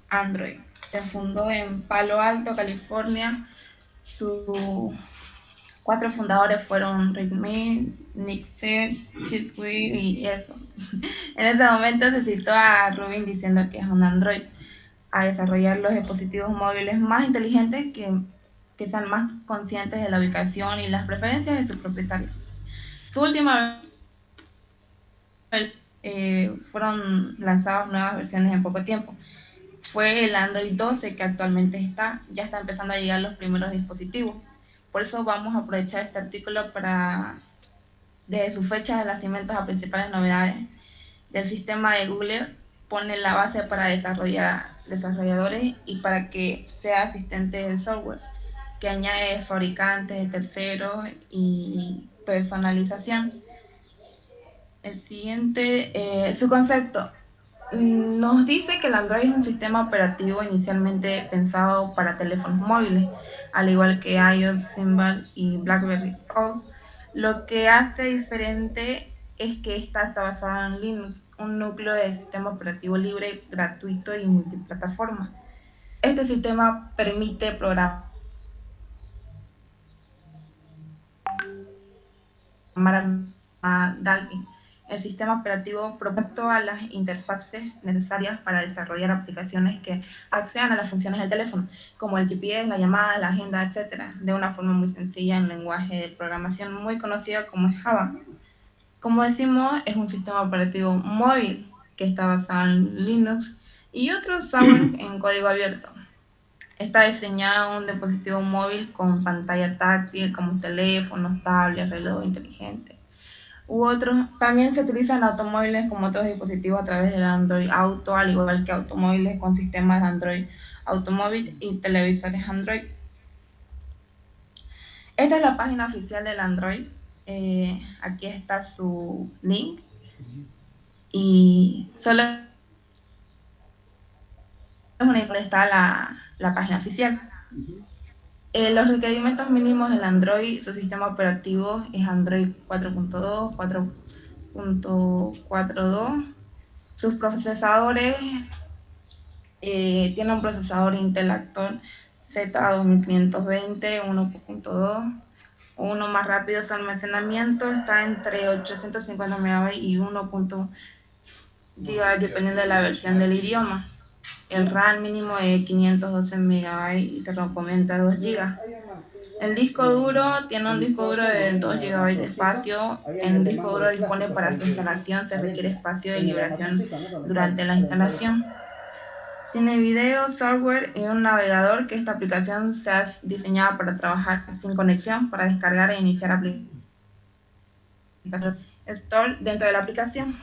Android. Se fundó en Palo Alto, California. Sus 4 fundadores fueron Rick Mee, Nick Chiswick y eso. En ese momento se citó a Rubin diciendo que es un Android, a desarrollar los dispositivos móviles más inteligentes que sean más conscientes de la ubicación y las preferencias de sus propietarios. Su última fueron lanzadas nuevas versiones en poco tiempo. Fue el Android 12 que actualmente ya está empezando a llegar los primeros dispositivos. Por eso vamos a aprovechar este artículo para, desde su fecha de nacimiento a principales novedades del sistema de Google, pone la base para desarrolladores y para que sea asistente de software, que añade fabricantes de terceros y personalización. El siguiente, su concepto. Nos dice que el Android es un sistema operativo inicialmente pensado para teléfonos móviles, al igual que iOS, Symbol y BlackBerry OS. Lo que hace diferente es que está basado en Linux, un núcleo de sistema operativo libre, gratuito y multiplataforma. Este sistema permite programar a Dalvin, el sistema operativo propuesto a las interfaces necesarias para desarrollar aplicaciones que accedan a las funciones del teléfono, como el GPS, la llamada, la agenda, etc., de una forma muy sencilla en lenguaje de programación muy conocido como Java. Como decimos, es un sistema operativo móvil que está basado en Linux y otros software en código abierto. Está diseñado un dispositivo móvil con pantalla táctil como teléfonos, tablets, reloj inteligente u otros. También se utilizan automóviles como otros dispositivos a través del Android Auto, al igual que automóviles con sistemas de Android Automóvil y televisores Android. Esta es la página oficial del Android. Aquí está su link y solo es una donde está la página oficial. Los requerimientos mínimos del Android, su sistema operativo es Android 4.2, 4.42. Sus procesadores tienen un procesador Intel Atom Z2520 1.2. Uno más rápido, su almacenamiento está entre 850 MB y 1. GB dependiendo de la versión del idioma. El RAM mínimo es 512 MB y se recomienda 2 GB. El disco duro tiene un disco duro de 2 GB de espacio. El disco duro dispone para su instalación, se requiere espacio de liberación durante la instalación. Tiene video, software y un navegador que esta aplicación se ha diseñado para trabajar sin conexión, para descargar e iniciar aplicación Store dentro de la aplicación.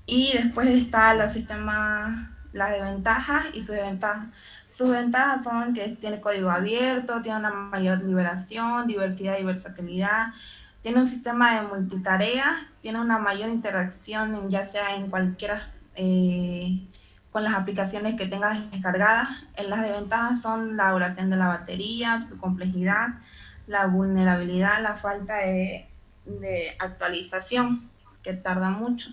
Y después está los sistemas, las desventajas y sus desventajas. Sus ventajas son que tiene código abierto, tiene una mayor liberación, diversidad y versatilidad, tiene un sistema de multitarea, tiene una mayor interacción ya sea en cualquiera con las aplicaciones que tengas descargadas. Las desventajas son la duración de la batería, su complejidad, la vulnerabilidad, la falta de actualización, que tarda mucho,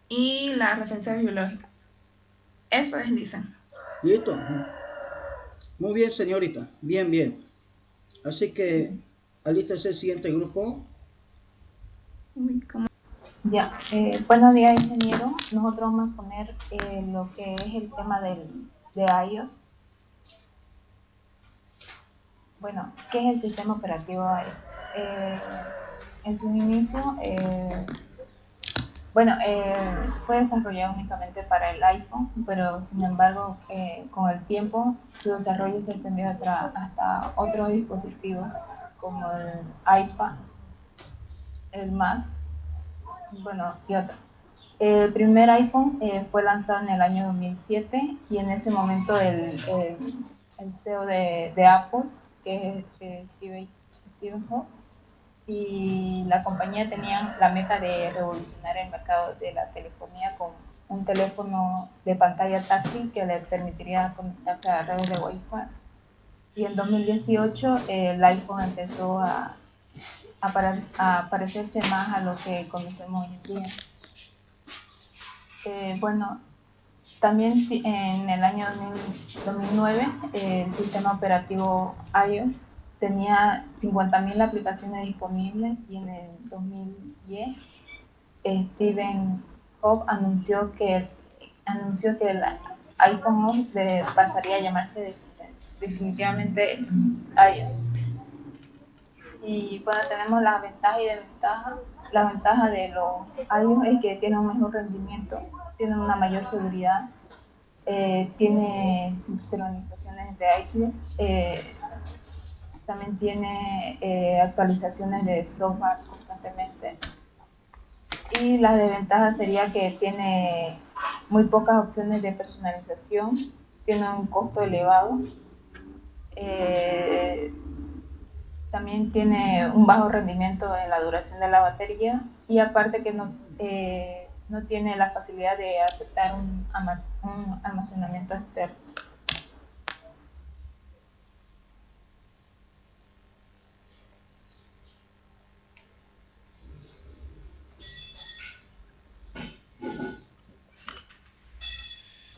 y la referencia bibliográfica. Eso es, dicen. ¿Listo? Muy bien, señorita. Bien, bien. Así que alístese el siguiente grupo. Ya, buenos días, ingeniero. Nosotros vamos a poner lo que es el tema de iOS. Bueno, ¿qué es el sistema operativo iOS? En su inicio, fue desarrollado únicamente para el iPhone, pero sin embargo, con el tiempo, su desarrollo se extendió hasta otros dispositivos como el iPad, el Mac, bueno, y otros. El primer iPhone fue lanzado en el año 2007 y en ese momento el CEO de Apple, que es Steve Jobs, y la compañía tenían la meta de revolucionar el mercado de la telefonía con un teléfono de pantalla táctil que le permitiría conectarse a redes de Wi-Fi. Y en 2018 el iPhone empezó a parecerse más a lo que conocemos hoy en día. También en el año 2009 el sistema operativo iOS tenía 50.000 aplicaciones disponibles y en el 2010 Steve Jobs anunció que el iPhone 11 pasaría a llamarse definitivamente iOS. Y bueno, tenemos las ventajas y desventajas. La ventaja de los iOS es que tiene un mejor rendimiento, tiene una mayor seguridad, tiene sincronizaciones de iTunes, también tiene actualizaciones de software constantemente. Y la desventaja sería que tiene muy pocas opciones de personalización, tiene un costo elevado, también tiene un bajo rendimiento en la duración de la batería y aparte que no tiene la facilidad de aceptar un almacenamiento externo.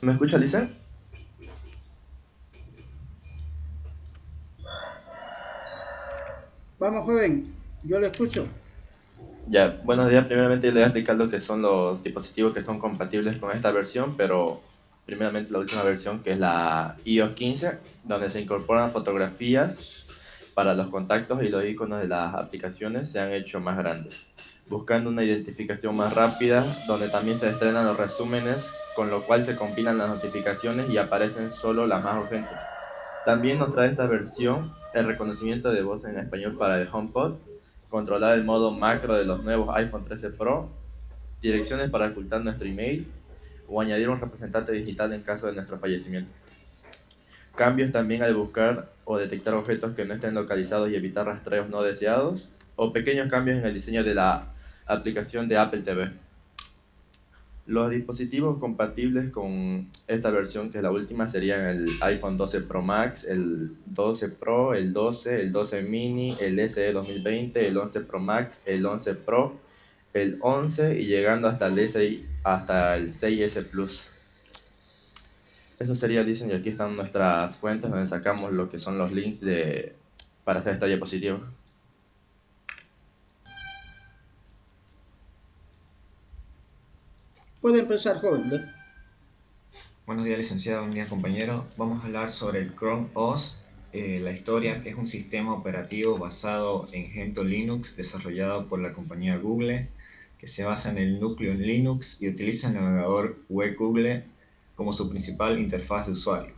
¿Me escucha, Lisa? Vamos, joven, yo le escucho. Ya, buenos días. Primeramente le voy a explicar lo que son los dispositivos que son compatibles con esta versión, pero primeramente la última versión, que es la iOS 15, donde se incorporan fotografías para los contactos y los iconos de las aplicaciones se han hecho más grandes, buscando una identificación más rápida, donde también se estrenan los resúmenes, con lo cual se compilan las notificaciones y aparecen solo las más urgentes. También nos trae esta versión el reconocimiento de voz en español para el HomePod, controlar el modo macro de los nuevos iPhone 13 Pro, direcciones para ocultar nuestro email o añadir un representante digital en caso de nuestro fallecimiento. Cambios también al buscar o detectar objetos que no estén localizados y evitar rastreos no deseados, o pequeños cambios en el diseño de la aplicación de Apple TV. Los dispositivos compatibles con esta versión, que es la última, serían el iPhone 12 Pro Max, el 12 Pro, el 12, el 12 Mini, el SE 2020, el 11 Pro Max, el 11 Pro, el 11 y llegando hasta el 6S Plus. Eso sería, dicen, y aquí están nuestras fuentes donde sacamos lo que son los links para hacer esta diapositiva. Puede empezar, joven. Buenos días, licenciado. Buenos días, compañero. Vamos a hablar sobre el Chrome OS, la historia, que es un sistema operativo basado en Gentoo Linux, desarrollado por la compañía Google, que se basa en el núcleo Linux y utiliza el navegador web Google como su principal interfaz de usuario.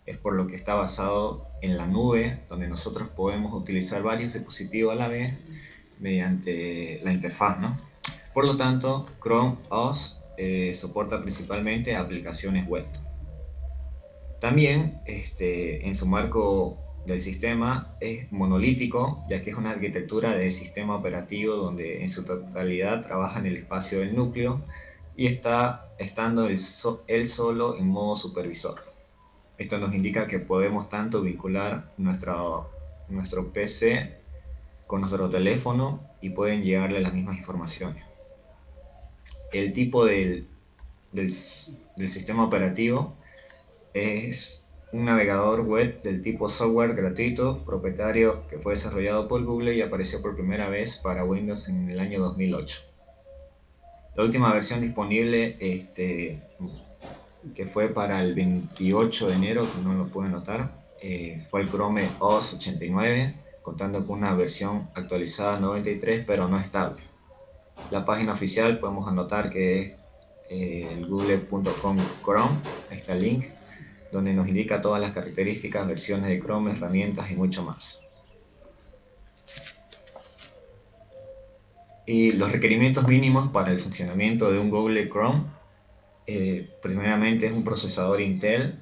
Es por lo que está basado en la nube, donde nosotros podemos utilizar varios dispositivos a la vez mediante la interfaz, ¿no? Por lo tanto, Chrome OS soporta principalmente aplicaciones web. También en su marco del sistema es monolítico, ya que es una arquitectura de sistema operativo donde en su totalidad trabaja en el espacio del núcleo y estando él solo en modo supervisor. Esto nos indica que podemos tanto vincular nuestro PC con nuestro teléfono y pueden llegarle las mismas informaciones. El tipo del sistema operativo es un navegador web del tipo software gratuito propietario que fue desarrollado por Google y apareció por primera vez para Windows en el año 2008. La última versión disponible que fue para el 28 de enero, que no lo pueden notar, fue el Chrome OS 89, contando con una versión actualizada 93, pero no estable. La página oficial podemos anotar que es el google.com Chrome, ahí está el link, donde nos indica todas las características, versiones de Chrome, herramientas y mucho más. Y los requerimientos mínimos para el funcionamiento de un Google Chrome, primeramente es un procesador Intel,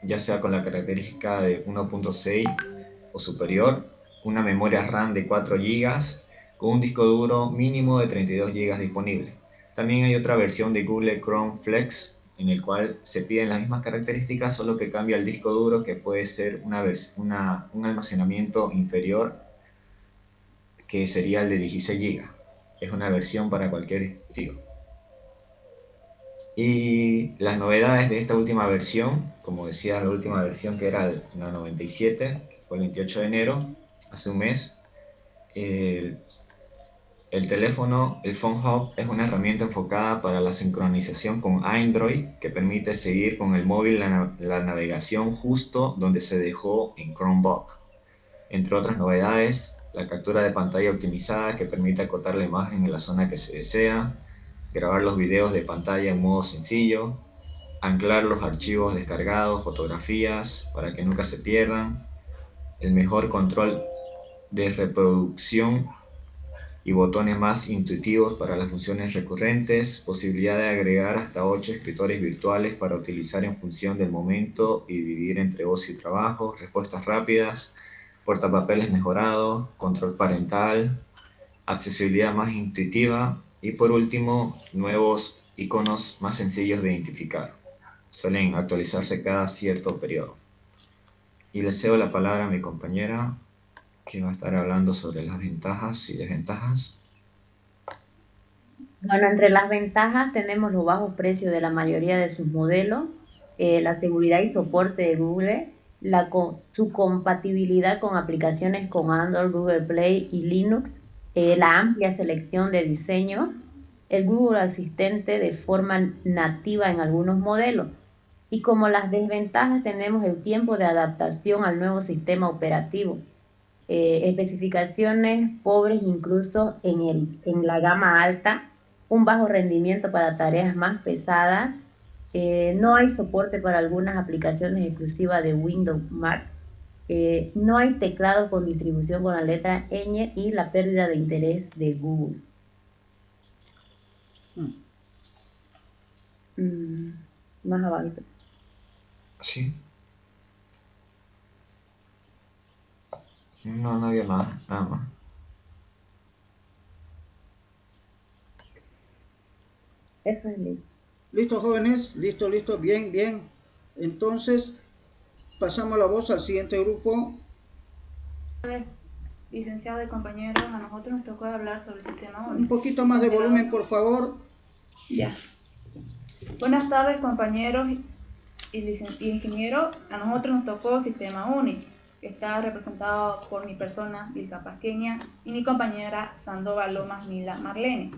ya sea con la característica de 1.6 o superior, una memoria RAM de 4 GB, con un disco duro mínimo de 32 GB disponible. También hay otra versión de Google Chrome Flex, en el cual se piden las mismas características, solo que cambia el disco duro, que puede ser un almacenamiento inferior, que sería el de 16 GB. Es una versión para cualquier dispositivo. Y las novedades de esta última versión, como decía, la última versión que era la 97, que fue el 28 de enero, hace un mes. El teléfono, el Phone Hub, es una herramienta enfocada para la sincronización con Android, que permite seguir con el móvil la navegación justo donde se dejó en Chromebook. Entre otras novedades, la captura de pantalla optimizada, que permite acotar la imagen en la zona que se desea, grabar los videos de pantalla en modo sencillo, anclar los archivos descargados, fotografías, para que nunca se pierdan, el mejor control de reproducción y botones más intuitivos para las funciones recurrentes, posibilidad de agregar hasta 8 escritores virtuales para utilizar en función del momento y dividir entre ocio y trabajo, respuestas rápidas, portapapeles mejorados, control parental, accesibilidad más intuitiva y por último, nuevos iconos más sencillos de identificar. Suelen actualizarse cada cierto periodo. Y le cedo la palabra a mi compañera, que va a estar hablando sobre las ventajas y desventajas. Bueno, entre las ventajas tenemos los bajos precios de la mayoría de sus modelos, la seguridad y soporte de Google, su compatibilidad con aplicaciones con Android, Google Play y Linux, la amplia selección de diseños, el Google Asistente de forma nativa en algunos modelos. Y como las desventajas tenemos el tiempo de adaptación al nuevo sistema operativo, especificaciones pobres incluso en la gama alta, un bajo rendimiento para tareas más pesadas, no hay soporte para algunas aplicaciones exclusivas de Windows Mac, no hay teclado con distribución con la letra ñ y la pérdida de interés de Google. Más abajo. Sí. No había nada más. Eso es listo. ¿Listo, jóvenes? Listo, bien. Entonces, pasamos la voz al siguiente grupo. Licenciado y compañeros, a nosotros nos tocó hablar sobre el sistema ONI. Un poquito más de volumen, por favor. Ya. Buenas tardes, compañeros y ingenieros. A nosotros nos tocó sistema ONI, que está representado por mi persona, Vilca Pasqueña, y mi compañera Sandoval Lomas Mila Marlene.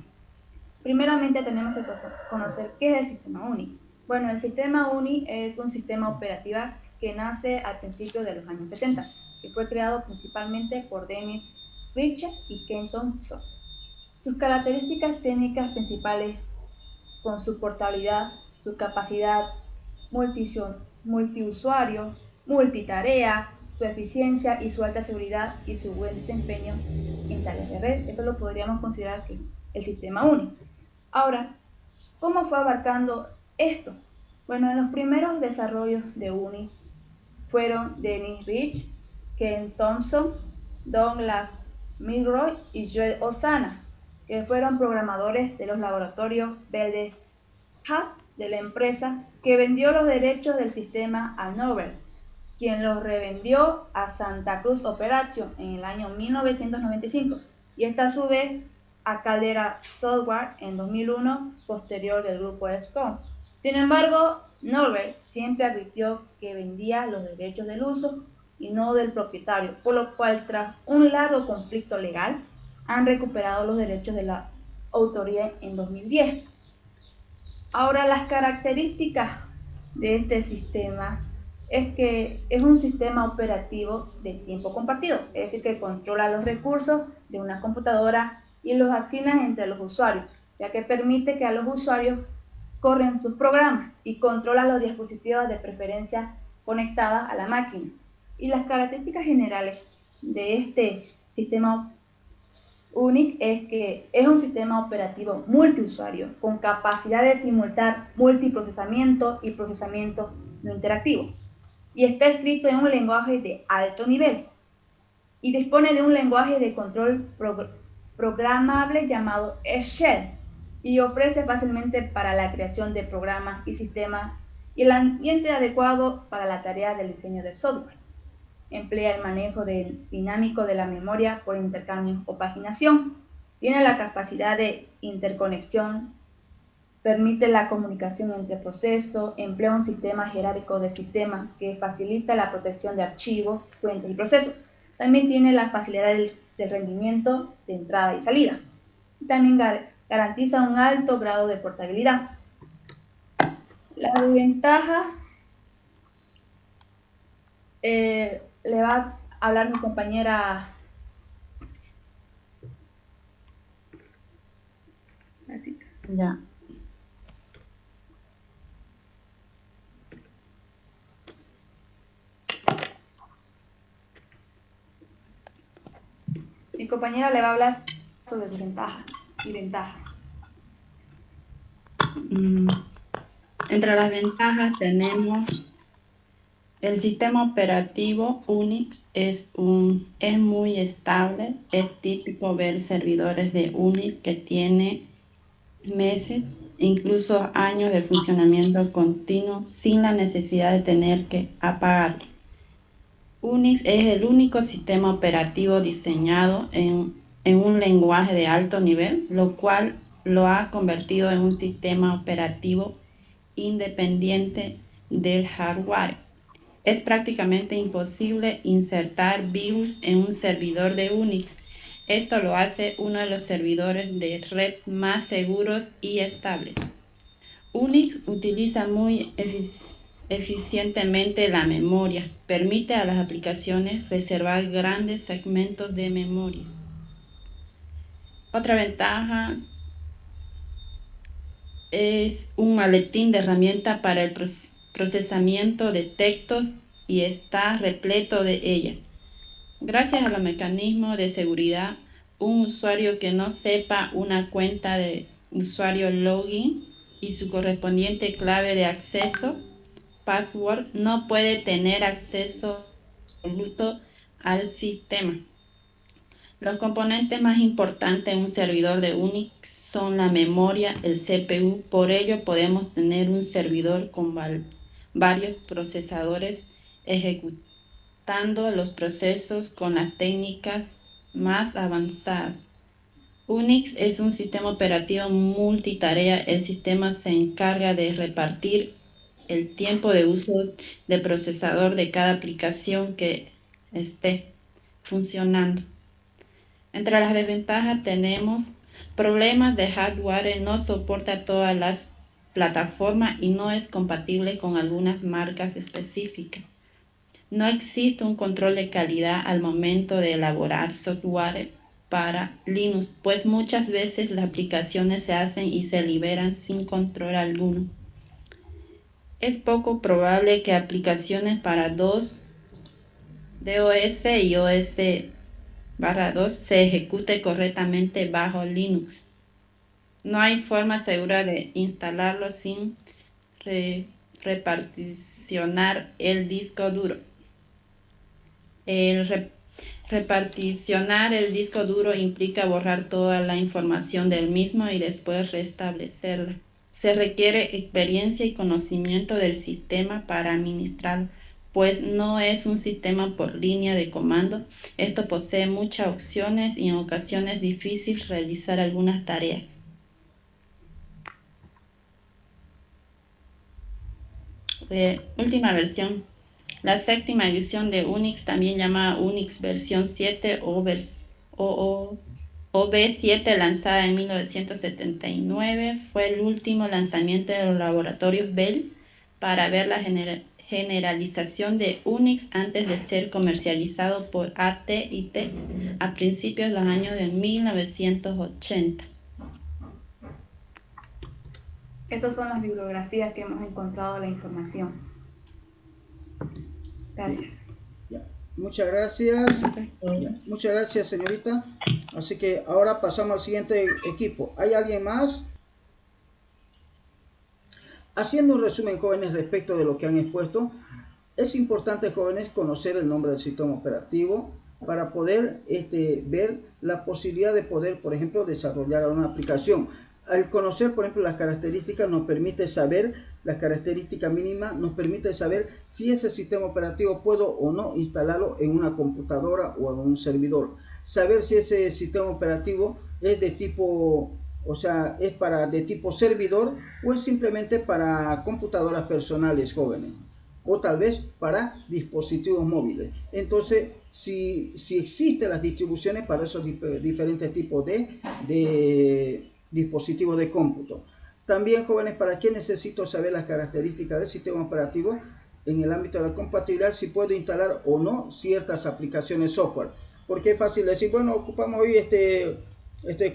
Primeramente tenemos que conocer qué es el sistema ONI. Bueno, el sistema UNI es un sistema operativo que nace al principio de los años 70, que fue creado principalmente por Dennis Ritchie y Ken Thompson. Sus características técnicas principales con su portabilidad, su capacidad multiusuario, multitarea, su eficiencia y su alta seguridad y su buen desempeño en tareas de red. Eso lo podríamos considerar que el sistema UNI. Ahora, ¿cómo fue abarcando esto? Bueno, en los primeros desarrollos de UNI fueron Dennis Rich, Ken Thompson, Douglas Milroy y Joel Osana, que fueron programadores de los laboratorios Bell Hub de la empresa que vendió los derechos del sistema a Novell, quien los revendió a Santa Cruz Operation en el año 1995 y esta a su vez a Caldera Software en 2001, posterior del grupo SCOM. Sin embargo, Novell siempre advirtió que vendía los derechos del uso y no del propietario, por lo cual tras un largo conflicto legal han recuperado los derechos de la autoría en 2010. Ahora, las características de este sistema es que es un sistema operativo de tiempo compartido, es decir, que controla los recursos de una computadora y los asigna entre los usuarios, ya que permite que a los usuarios corren sus programas y controla los dispositivos de preferencia conectadas a la máquina. Y las características generales de este sistema UNIX es que es un sistema operativo multiusuario con capacidad de simultar multiprocesamiento y procesamiento no interactivo. Y está escrito en un lenguaje de alto nivel y dispone de un lenguaje de control programable llamado Shell y ofrece fácilmente para la creación de programas y sistemas y el ambiente adecuado para la tarea del diseño de software. Emplea el manejo dinámico de la memoria por intercambio o paginación. Tiene la capacidad de interconexión, permite la comunicación entre procesos, emplea un sistema jerárquico de sistemas que facilita la protección de archivos, fuentes y procesos. También tiene la facilidad del rendimiento de entrada y salida. También garantiza un alto grado de portabilidad. La desventaja le va a hablar mi compañera. Ya. Mi compañera le va a hablar sobre desventajas y ventajas. Entre las ventajas tenemos el sistema operativo Unix es muy estable. Es típico ver servidores de Unix que tienen meses, incluso años de funcionamiento continuo sin la necesidad de tener que apagar. Unix es el único sistema operativo diseñado en un lenguaje de alto nivel, lo cual lo ha convertido en un sistema operativo independiente del hardware. Es prácticamente imposible insertar virus en un servidor de Unix. Esto lo hace uno de los servidores de red más seguros y estables. Unix utiliza muy eficientemente la memoria. Permite a las aplicaciones reservar grandes segmentos de memoria. Otra ventaja es un maletín de herramientas para el procesamiento de textos y está repleto de ellas. Gracias a los mecanismos de seguridad, un usuario que no sepa una cuenta de usuario login y su correspondiente clave de acceso, password, no puede tener acceso absoluto al sistema. Los componentes más importantes en un servidor de Unix son la memoria, el CPU, por ello podemos tener un servidor con varios procesadores ejecutando los procesos con las técnicas más avanzadas. Unix es un sistema operativo multitarea. El sistema se encarga de repartir el tiempo de uso del procesador de cada aplicación que esté funcionando. Entre las desventajas tenemos problemas de hardware, no soporta todas las plataforma y no es compatible con algunas marcas específicas. No existe un control de calidad al momento de elaborar software para Linux, pues muchas veces las aplicaciones se hacen y se liberan sin control alguno. Es poco probable que aplicaciones para DOS y OS/2 se ejecute correctamente bajo Linux. No hay forma segura de instalarlo sin reparticionar el disco duro. Reparticionar el disco duro implica borrar toda la información del mismo y después restablecerla. Se requiere experiencia y conocimiento del sistema para administrarlo, pues no es un sistema por línea de comando. Esto posee muchas opciones y en ocasiones es difícil realizar algunas tareas. Última versión. La séptima edición de Unix, también llamada Unix versión 7 o V7, lanzada en 1979, fue el último lanzamiento de los laboratorios Bell para ver la generalización de Unix antes de ser comercializado por AT&T a principios de los años de 1980. Estas son las bibliografías que hemos encontrado la información. Gracias. Ya. Muchas gracias. Ya. Muchas gracias, señorita. Así que ahora pasamos al siguiente equipo. ¿Hay alguien más? Haciendo un resumen, jóvenes, respecto de lo que han expuesto, es importante, jóvenes, conocer el nombre del sistema operativo para poder ver la posibilidad de poder, por ejemplo, desarrollar una aplicación. Al conocer, por ejemplo, las características nos permite saber, las características mínimas nos permite saber si ese sistema operativo puedo o no instalarlo en una computadora o en un servidor. Saber si ese sistema operativo es de tipo, o sea, es de tipo servidor o es simplemente para computadoras personales, jóvenes, o tal vez para dispositivos móviles. Entonces, si existen las distribuciones para esos diferentes tipos de dispositivos de cómputo. También, jóvenes, ¿para qué necesito saber las características del sistema operativo? En el ámbito de la compatibilidad, si puedo instalar o no ciertas aplicaciones software. Porque es fácil decir, bueno, ocupamos hoy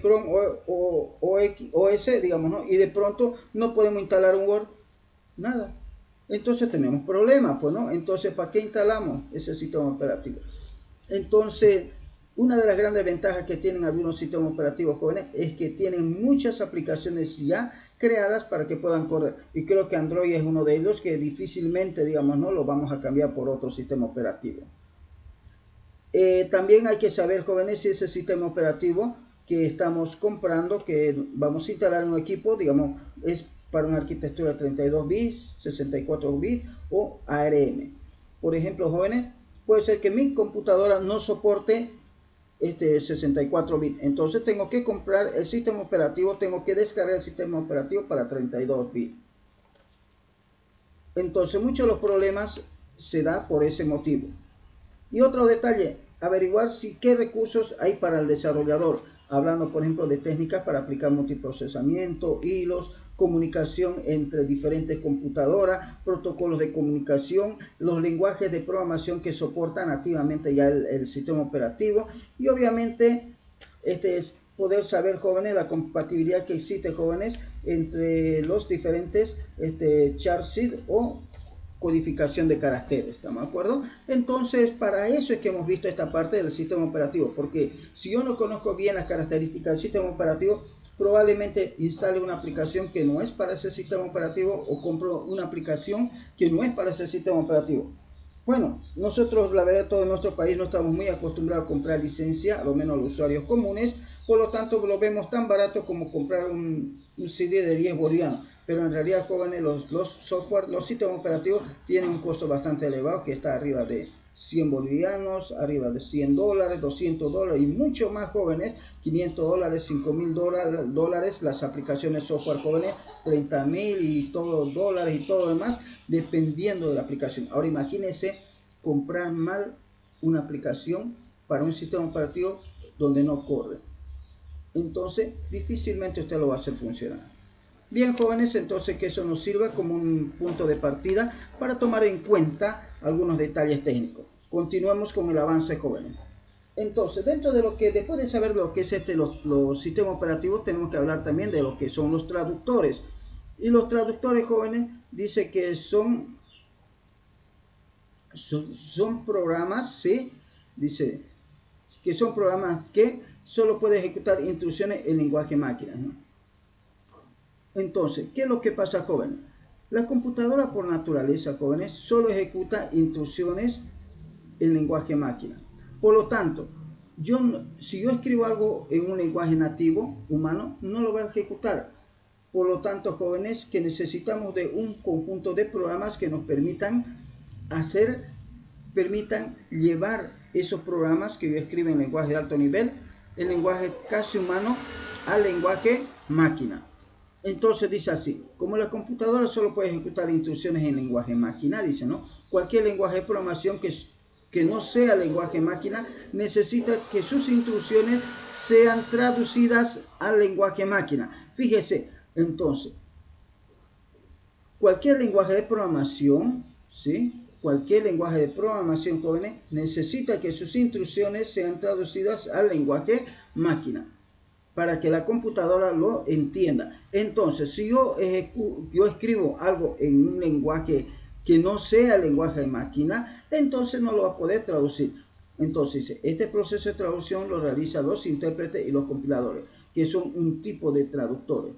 Chrome o OS, digamos, ¿no? Y de pronto no podemos instalar un Word, nada. Entonces tenemos problemas, pues, ¿no? Entonces, ¿para qué instalamos ese sistema operativo? Entonces, una de las grandes ventajas que tienen algunos sistemas operativos, jóvenes, es que tienen muchas aplicaciones ya creadas para que puedan correr. Y creo que Android es uno de ellos que difícilmente, digamos, no lo vamos a cambiar por otro sistema operativo. También hay que saber, jóvenes, si ese sistema operativo que estamos comprando, que vamos a instalar en un equipo, digamos, es para una arquitectura 32 bits, 64 bits o ARM. Por ejemplo, jóvenes, puede ser que mi computadora no soporte 64 bits. Entonces tengo que comprar el sistema operativo, tengo que descargar el sistema operativo para 32 bits. Entonces muchos de los problemas se da por ese motivo. Y otro detalle, averiguar qué recursos hay para el desarrollador. Hablando, por ejemplo, de técnicas para aplicar multiprocesamiento, hilos, comunicación entre diferentes computadoras, protocolos de comunicación, los lenguajes de programación que soportan nativamente ya el sistema operativo y obviamente es poder saber, jóvenes, la compatibilidad que existe, jóvenes, entre los diferentes char-seed o codificación de caracteres, ¿estamos de acuerdo? Entonces, para eso es que hemos visto esta parte del sistema operativo, porque si yo no conozco bien las características del sistema operativo, probablemente instale una aplicación que no es para ese sistema operativo o compro una aplicación que no es para ese sistema operativo. Bueno, nosotros, la verdad, todo en nuestro país no estamos muy acostumbrados a comprar licencia, a lo menos los usuarios comunes, por lo tanto lo vemos tan barato como comprar un CD de 10 bolivianos, pero en realidad, jóvenes, los software, los sistemas operativos tienen un costo bastante elevado, que está arriba de 100 bolivianos, arriba de $100, $200 y mucho más, jóvenes, $500, $5.000 las aplicaciones software, jóvenes, 30.000 y todo dólares y todo lo demás, dependiendo de la aplicación. Ahora imagínense comprar mal una aplicación para un sistema operativo donde no corre. Entonces difícilmente usted lo va a hacer funcionar. Bien, jóvenes, entonces que eso nos sirva como un punto de partida para tomar en cuenta algunos detalles técnicos. Continuamos con el avance, jóvenes. Entonces, dentro de lo que, después de saber lo que es los sistemas operativos, tenemos que hablar también de lo que son los traductores. Y los traductores, jóvenes, dice que son programas, ¿sí? Dice que son programas que solo pueden ejecutar instrucciones en lenguaje máquina, ¿no? Entonces, ¿qué es lo que pasa, jóvenes? La computadora por naturaleza, jóvenes, solo ejecuta instrucciones en lenguaje máquina. Por lo tanto, si yo escribo algo en un lenguaje nativo, humano, no lo va a ejecutar. Por lo tanto, jóvenes, que necesitamos de un conjunto de programas que nos permitan llevar esos programas que yo escribo en lenguaje de alto nivel, el lenguaje casi humano, al lenguaje máquina. Entonces dice así, como la computadora solo puede ejecutar instrucciones en lenguaje máquina, dice, ¿no? Cualquier lenguaje de programación que no sea lenguaje máquina necesita que sus instrucciones sean traducidas al lenguaje máquina. Fíjese, entonces, cualquier lenguaje de programación, ¿sí? Cualquier lenguaje de programación, jóvenes, necesita que sus instrucciones sean traducidas al lenguaje máquina para que la computadora lo entienda. Entonces, si yo escribo algo en un lenguaje que no sea el lenguaje de máquina, entonces no lo va a poder traducir. Entonces, este proceso de traducción lo realizan los intérpretes y los compiladores, que son un tipo de traductores.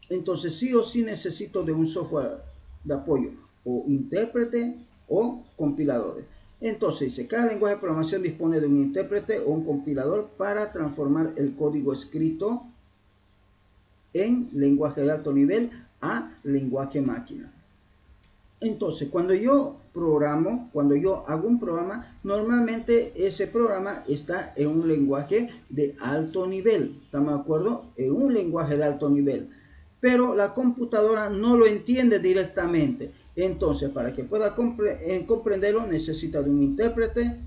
Entonces, sí o sí necesito de un software de apoyo, o intérprete o compiladores. Entonces dice, cada lenguaje de programación dispone de un intérprete o un compilador para transformar el código escrito en lenguaje de alto nivel a lenguaje máquina. Entonces, cuando yo hago un programa, normalmente ese programa está en un lenguaje de alto nivel. ¿Estamos de acuerdo? En un lenguaje de alto nivel. Pero la computadora no lo entiende directamente. Entonces, para que pueda comprenderlo, necesita de un intérprete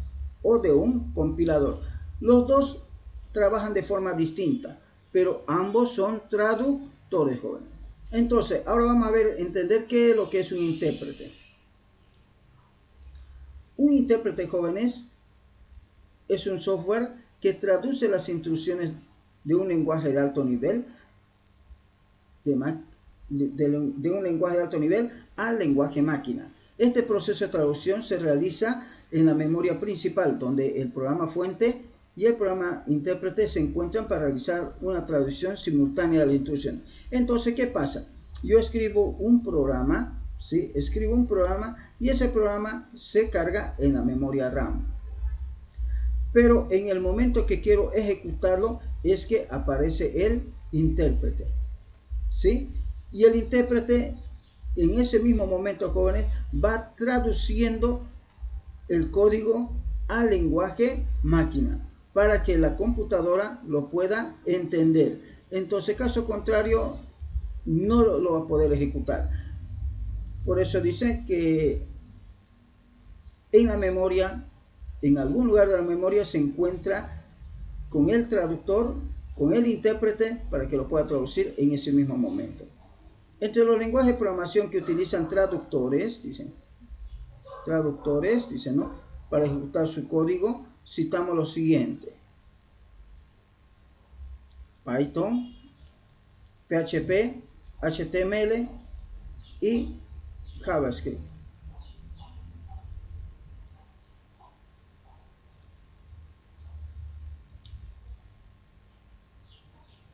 o de un compilador. Los dos trabajan de forma distinta, pero ambos son traductores, jóvenes. Entonces, ahora vamos a entender qué es lo que es un intérprete. Un intérprete, jóvenes, es un software que traduce las instrucciones de un lenguaje de alto nivel, de un lenguaje de alto nivel al lenguaje máquina. Este proceso de traducción se realiza en la memoria principal, donde el programa fuente y el programa intérprete se encuentran para realizar una traducción simultánea de la instrucción. Entonces, ¿qué pasa? Yo escribo un programa, ¿sí? Escribo un programa y ese programa se carga en la memoria RAM. Pero en el momento que quiero ejecutarlo es que aparece el intérprete, ¿sí? Y el intérprete en ese mismo momento, jóvenes, va traduciendo el código al lenguaje máquina para que la computadora lo pueda entender. Entonces, caso contrario, no lo va a poder ejecutar. Por eso dice que en la memoria, en algún lugar de la memoria se encuentra con el traductor, con el intérprete, para que lo pueda traducir en ese mismo momento. Entre los lenguajes de programación que utilizan traductores, dicen, ¿no? Para ejecutar su código, citamos lo siguiente: Python, PHP, HTML y JavaScript.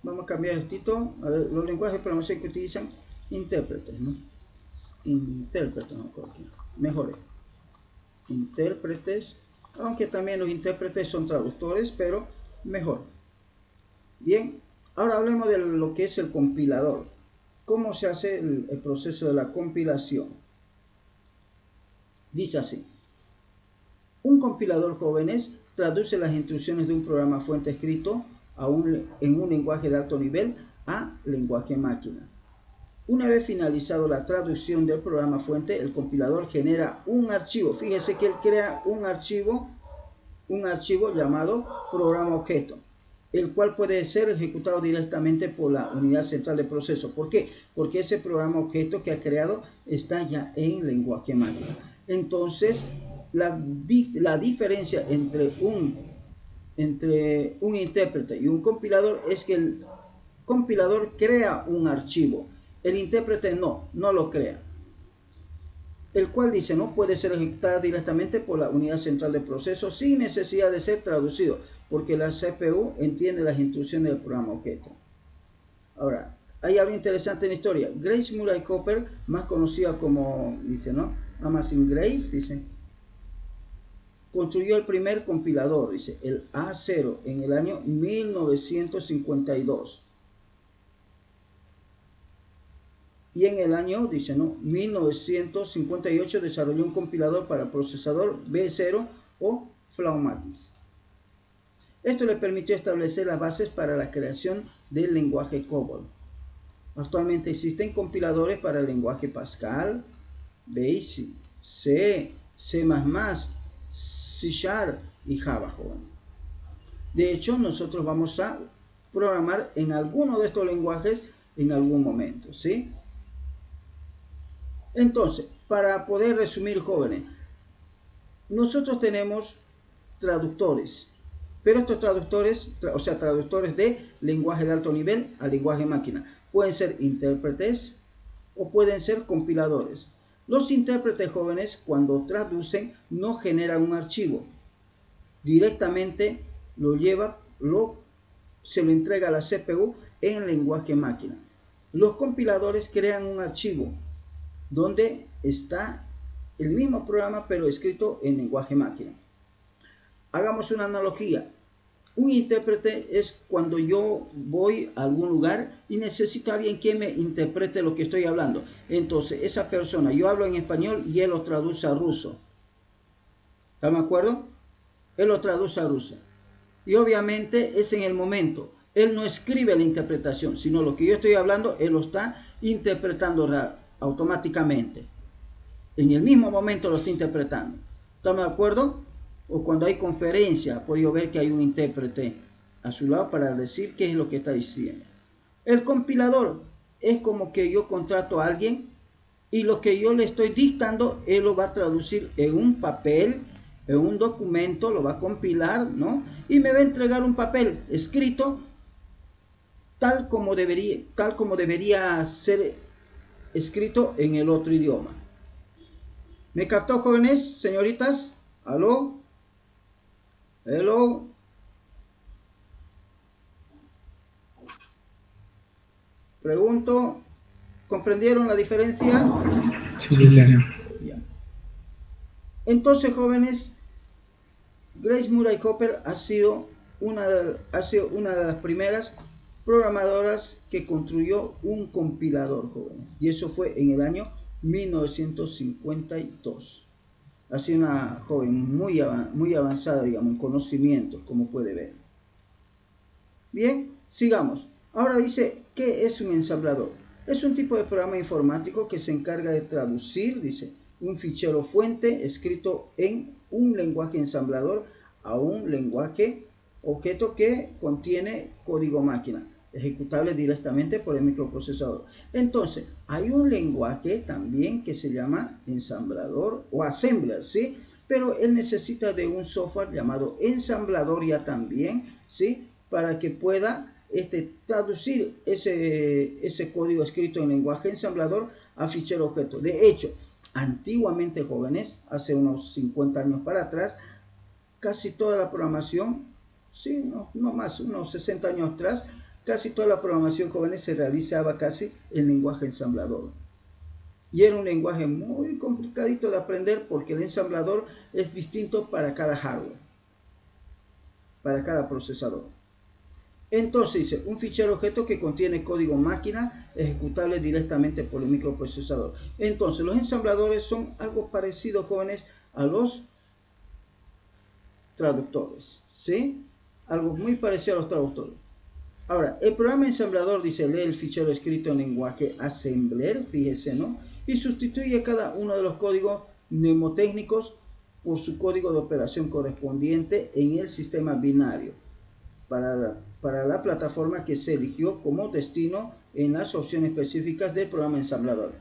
Vamos a cambiar el título. A ver, los lenguajes de programación que utilizan intérpretes, ¿no? Intérpretes, no, mejor. Intérpretes, aunque también los intérpretes son traductores, pero mejor. Bien, ahora hablemos de lo que es el compilador. ¿Cómo se hace el proceso de la compilación? Dice así: un compilador, jóvenes, traduce las instrucciones de un programa fuente escrito en un lenguaje de alto nivel a lenguaje máquina. Una vez finalizado la traducción del programa fuente, el compilador genera un archivo. Fíjese que él crea un archivo llamado programa objeto. el cual puede ser ejecutado directamente por la unidad central de proceso. ¿Por qué? Porque ese programa objeto que ha creado está ya en lenguaje máquina. Entonces, la diferencia entre un intérprete y un compilador es que el compilador crea un archivo, el intérprete no lo crea, el cual dice no puede ser ejecutado directamente por la unidad central de proceso sin necesidad de ser traducido, porque la CPU entiende las instrucciones del programa objeto. Ahora, hay algo interesante en la historia. Grace Murray Hopper, más conocida como, dice, ¿no? Amazing Grace, dice, construyó el primer compilador, dice, el A0, en el año 1952. Y en el año, dice, ¿no? 1958 desarrolló un compilador para procesador B0 o Phlaumatis. Esto le permitió establecer las bases para la creación del lenguaje COBOL. Actualmente existen compiladores para el lenguaje Pascal, BASIC, C, C++, C# y Java, joven. De hecho, nosotros vamos a programar en alguno de estos lenguajes en algún momento, ¿sí? Entonces, para poder resumir, jóvenes, nosotros tenemos traductores, pero estos traductores, o sea, traductores de lenguaje de alto nivel a lenguaje máquina, pueden ser intérpretes o pueden ser compiladores. Los intérpretes, jóvenes, cuando traducen, no generan un archivo. Directamente se lo entrega a la CPU en lenguaje máquina. Los compiladores crean un archivo donde está el mismo programa pero escrito en lenguaje máquina. Hagamos una analogía. Un intérprete es cuando yo voy a algún lugar y necesito a alguien que me interprete lo que estoy hablando. Entonces, esa persona, yo hablo en español y él lo traduce a ruso. ¿Están de acuerdo? Él lo traduce a ruso. Y obviamente es en el momento. Él no escribe la interpretación, sino lo que yo estoy hablando, él lo está interpretando automáticamente. En el mismo momento lo está interpretando. ¿Están de acuerdo? O cuando hay conferencia, ha podido ver que hay un intérprete a su lado para decir qué es lo que está diciendo. El compilador es como que yo contrato a alguien y lo que yo le estoy dictando, él lo va a traducir en un papel, en un documento, lo va a compilar, ¿no? Y me va a entregar un papel escrito tal como debería ser escrito en el otro idioma. ¿Me captó, jóvenes, señoritas? ¿Aló? Hello. Pregunto, ¿comprendieron la diferencia? Sí, señor. Entonces, jóvenes, Grace Murray Hopper ha sido una de las primeras programadoras que construyó un compilador, jóvenes. Y eso fue en el año 1952. Ha sido una joven muy avanzada, digamos, en conocimientos, como puede ver. Bien, sigamos. Ahora dice, ¿qué es un ensamblador? Es un tipo de programa informático que se encarga de traducir, dice, un fichero fuente escrito en un lenguaje ensamblador a un lenguaje objeto que contiene código máquina, ejecutable directamente por el microprocesador. Entonces, hay un lenguaje también que se llama ensamblador o assembler, ¿sí? Pero él necesita de un software llamado ensamblador ya también, ¿sí? Para que pueda traducir ese código escrito en lenguaje ensamblador a fichero objeto. De hecho, antiguamente, jóvenes, hace unos 50 años para atrás, casi toda la programación, sí, no más, unos 60 años atrás, casi toda la programación, jóvenes, se realizaba casi en lenguaje ensamblador. Y era un lenguaje muy complicadito de aprender porque el ensamblador es distinto para cada hardware, para cada procesador. Entonces dice, un fichero objeto que contiene código máquina ejecutable directamente por el microprocesador. Entonces, los ensambladores son algo parecido, jóvenes, a los traductores, ¿sí? Algo muy parecido a los traductores. Ahora, el programa ensamblador, dice, lee el fichero escrito en lenguaje assembler, fíjese, ¿no? Y sustituye cada uno de los códigos mnemotécnicos por su código de operación correspondiente en el sistema binario, para la plataforma que se eligió como destino en las opciones específicas del programa ensamblador.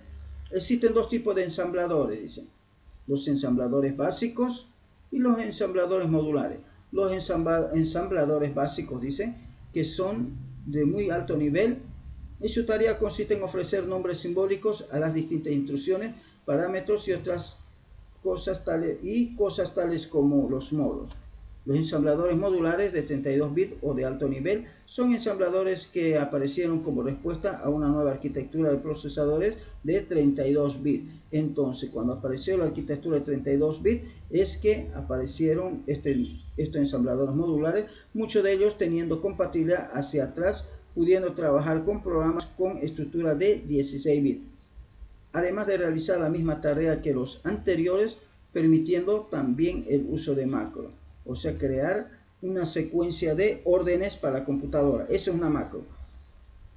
Existen dos tipos de ensambladores, dicen. Los ensambladores básicos y los ensambladores modulares. Los ensambladores básicos, dicen, que son de muy alto nivel y su tarea consiste en ofrecer nombres simbólicos a las distintas instrucciones, parámetros y otras cosas tales como los modos. Los ensambladores modulares de 32 bits o de alto nivel son ensambladores que aparecieron como respuesta a una nueva arquitectura de procesadores de 32 bits. Entonces, cuando apareció la arquitectura de 32 bits, es que aparecieron estos ensambladores modulares, muchos de ellos teniendo compatibilidad hacia atrás, pudiendo trabajar con programas con estructura de 16 bits. Además de realizar la misma tarea que los anteriores, permitiendo también el uso de macros. O sea, crear una secuencia de órdenes para la computadora. Eso es una macro.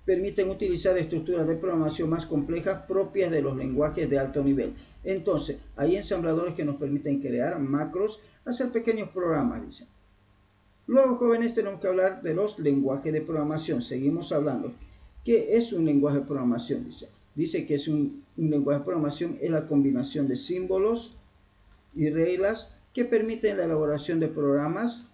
Permiten utilizar estructuras de programación más complejas propias de los lenguajes de alto nivel. Entonces, hay ensambladores que nos permiten crear macros, hacer pequeños programas, dicen. Luego, jóvenes, tenemos que hablar de los lenguajes de programación. Seguimos hablando. ¿Qué es un lenguaje de programación? Dice que es un lenguaje de programación es la combinación de símbolos y reglas que permiten la elaboración de programas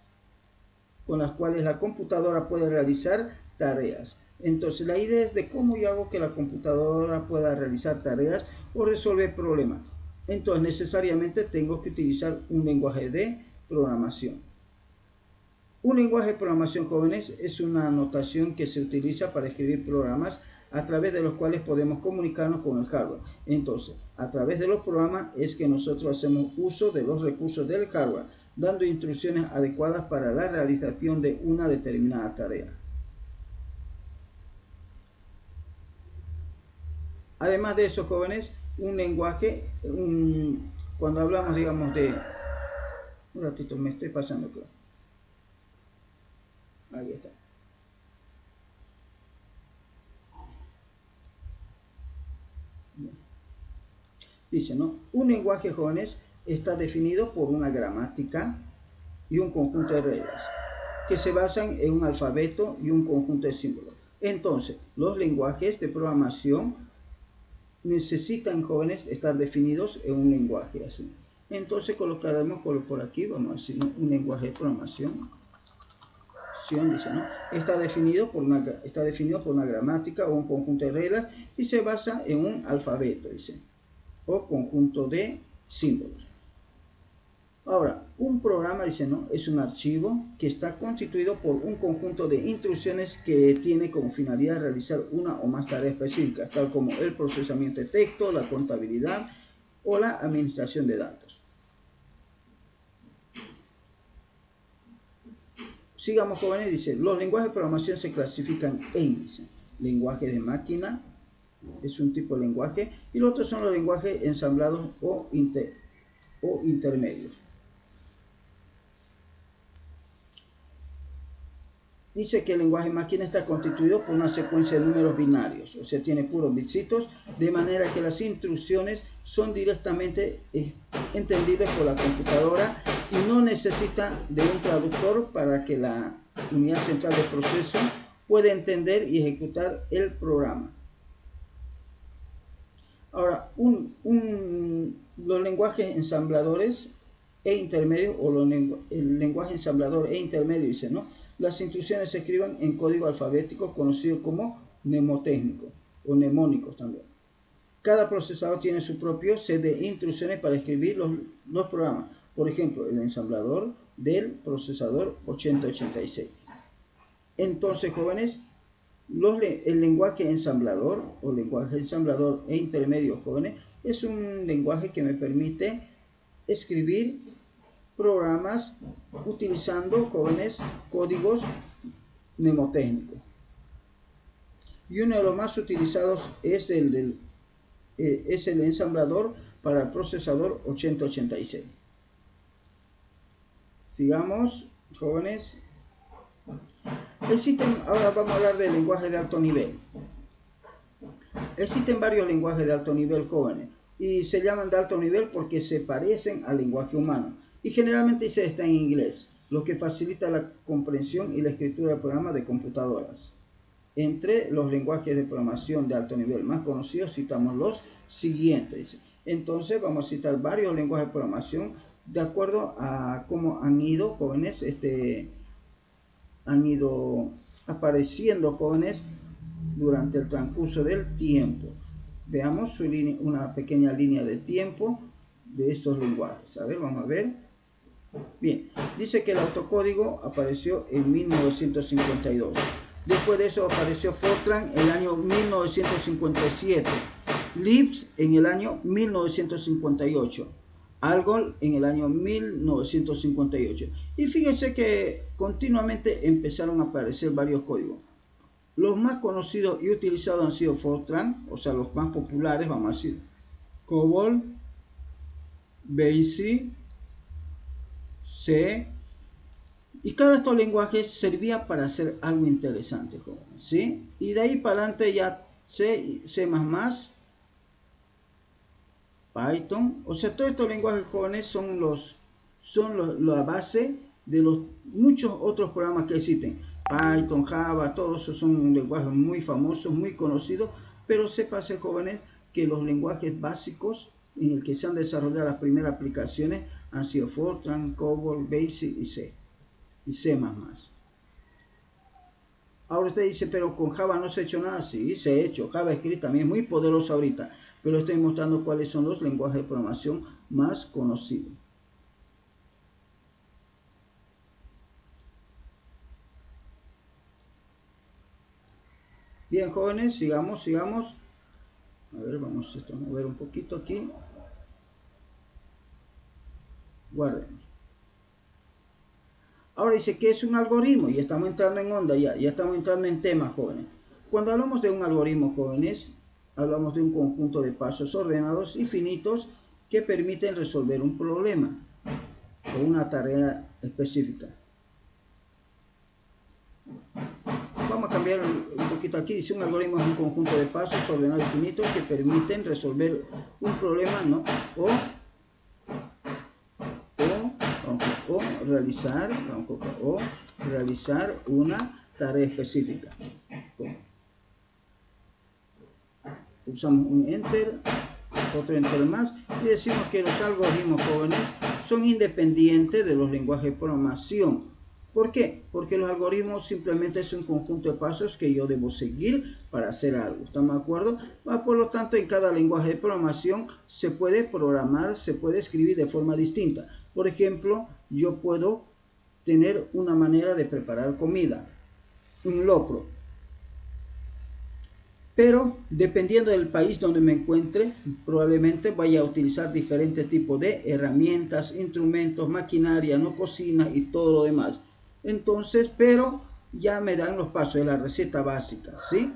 con las cuales la computadora puede realizar tareas. Entonces, la idea es de cómo yo hago que la computadora pueda realizar tareas o resolver problemas. Entonces, necesariamente tengo que utilizar un lenguaje de programación. Un lenguaje de programación, jóvenes, es una notación que se utiliza para escribir programas a través de los cuales podemos comunicarnos con el hardware. Entonces, a través de los programas es que nosotros hacemos uso de los recursos del hardware, dando instrucciones adecuadas para la realización de una determinada tarea. Además de eso, jóvenes, un lenguaje, cuando hablamos, digamos, de... Un ratito, me estoy pasando, claro. Ahí está. Dice, ¿no? Un lenguaje, jóvenes, está definido por una gramática y un conjunto de reglas que se basan en un alfabeto y un conjunto de símbolos. Entonces, los lenguajes de programación necesitan, jóvenes, estar definidos en un lenguaje así. Entonces, colocaremos por aquí, vamos a decir, ¿no? Un lenguaje de programación. Dice, ¿no? Está definido por una gramática o un conjunto de reglas y se basa en un alfabeto, dice, o conjunto de símbolos. Ahora, un programa, dice, ¿no? Es un archivo que está constituido por un conjunto de instrucciones que tiene como finalidad realizar una o más tareas específicas, tal como el procesamiento de texto, la contabilidad o la administración de datos. Sigamos, jóvenes, dice, los lenguajes de programación se clasifican en, dice, lenguaje de máquina, es un tipo de lenguaje, y los otros son los lenguajes ensamblados o intermedios. Dice que el lenguaje de máquina está constituido por una secuencia de números binarios, o sea, tiene puros bitsitos, de manera que las instrucciones son directamente entendibles por la computadora y no necesita de un traductor para que la unidad central de proceso pueda entender y ejecutar el programa. Ahora, los lenguajes ensambladores e intermedios, o el lenguaje ensamblador e intermedio, dice, ¿no? Las instrucciones se escriben en código alfabético conocido como mnemotécnico o mnemónicos también. Cada procesador tiene su propio set de instrucciones para escribir los programas. Por ejemplo, el ensamblador del procesador 8086. Entonces, jóvenes, el lenguaje ensamblador o lenguaje ensamblador e intermedio, jóvenes, es un lenguaje que me permite escribir programas utilizando, jóvenes, códigos mnemotécnicos. Y uno de los más utilizados es el ensamblador para el procesador 8086. Sigamos, jóvenes. Ahora vamos a hablar del lenguaje de alto nivel. Existen varios lenguajes de alto nivel, jóvenes, y se llaman de alto nivel porque se parecen al lenguaje humano. Y generalmente está en inglés. lo que facilita la comprensión y la escritura de programas de computadoras. Entre los lenguajes de programación de alto nivel más conocidos citamos los siguientes. Entonces vamos a citar varios lenguajes de programación de acuerdo a cómo han ido jóvenes, han ido apareciendo jóvenes durante el transcurso del tiempo. Veamos una pequeña línea de tiempo de estos lenguajes. A ver, vamos a ver. Bien, dice que el autocódigo apareció en 1952. Después de eso apareció Fortran en el año 1957, Lisp en el año 1958, Algol en el año 1958. Y fíjense que continuamente empezaron a aparecer varios códigos. Los más conocidos y utilizados han sido Fortran, o sea, los más populares, vamos a decir, COBOL, BASIC, C, y cada de estos lenguajes servía para hacer algo interesante, jóvenes, ¿sí? Y de ahí para adelante ya C, C++, Python, o sea, todos estos lenguajes jóvenes son la base de los muchos otros programas que existen. Python, Java, todos esos son lenguajes muy famosos, muy conocidos, pero sépanse, jóvenes, que los lenguajes básicos en el que se han desarrollado las primeras aplicaciones han sido Fortran, COBOL, BASIC y C. Y C++. Ahora usted dice, pero con Java no se ha hecho nada. Sí, se ha hecho. JavaScript también es muy poderoso ahorita, pero estoy mostrando cuáles son los lenguajes de programación más conocidos. Bien, jóvenes, sigamos. A ver, vamos a mover un poquito aquí. Guardemos. Ahora dice, ¿qué es un algoritmo? Y estamos entrando en onda ya estamos entrando en temas, jóvenes. Cuando hablamos de un algoritmo, jóvenes, hablamos de un conjunto de pasos ordenados y finitos que permiten resolver un problema o una tarea específica. Vamos a cambiar un poquito aquí. Dice, un algoritmo es un conjunto de pasos ordenados y finitos que permiten resolver un problema, ¿no? o realizar una tarea específica. Usamos un enter, otro enter más, y decimos que los algoritmos, jóvenes, son independientes de los lenguajes de programación. ¿Por qué? Porque los algoritmos simplemente es un conjunto de pasos que yo debo seguir para hacer algo. ¿Estamos de acuerdo? Por lo tanto, en cada lenguaje de programación se puede programar, se puede escribir de forma distinta. Por ejemplo, yo puedo tener una manera de preparar comida, un locro. Pero dependiendo del país donde me encuentre, probablemente vaya a utilizar diferentes tipos de herramientas, instrumentos, maquinaria, no cocina y todo lo demás. Entonces, pero ya me dan los pasos de la receta básica, ¿sí?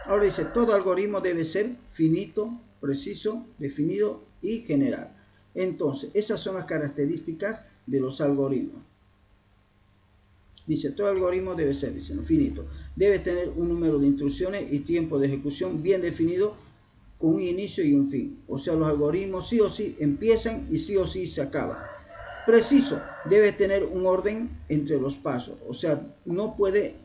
Ahora dice, todo algoritmo debe ser finito, preciso, definido y general. Entonces, esas son las características de los algoritmos. Dice, todo algoritmo debe ser, dice, no, finito. Debe tener un número de instrucciones y tiempo de ejecución bien definido con un inicio y un fin. O sea, los algoritmos sí o sí empiezan y sí o sí se acaban. Preciso, debe tener un orden entre los pasos. O sea, no puede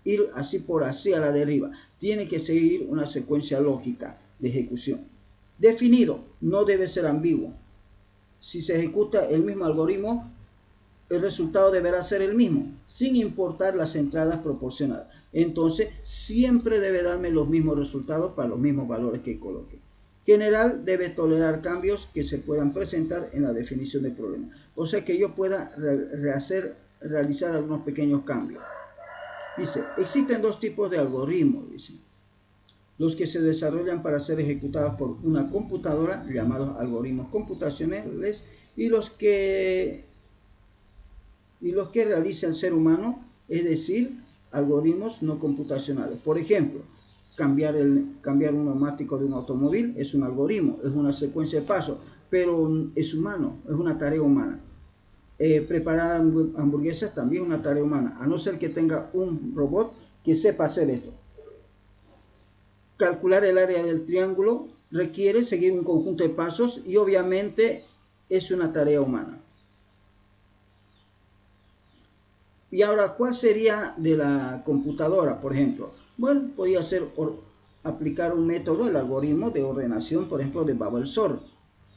ir así por así a la deriva. Tiene que seguir una secuencia lógica de ejecución. Definido, no debe ser ambiguo. Si se ejecuta el mismo algoritmo, el resultado deberá ser el mismo, sin importar las entradas proporcionadas. Entonces, siempre debe darme los mismos resultados para los mismos valores que coloque. General, debe tolerar cambios que se puedan presentar en la definición del problema. O sea que yo pueda realizar algunos pequeños cambios. Dice, existen dos tipos de algoritmos, dice. Los que se desarrollan para ser ejecutados por una computadora, llamados algoritmos computacionales, y los que realiza el ser humano, es decir, algoritmos no computacionales. Por ejemplo, cambiar un neumático de un automóvil es un algoritmo, es una secuencia de pasos, pero es humano, es una tarea humana. Preparar hamburguesas también es una tarea humana, a no ser que tenga un robot que sepa hacer esto. Calcular el área del triángulo requiere seguir un conjunto de pasos y obviamente es una tarea humana. Y ahora, ¿cuál sería de la computadora, por ejemplo? Bueno, podría ser aplicar un método, el algoritmo de ordenación, por ejemplo, de Babel-Sor,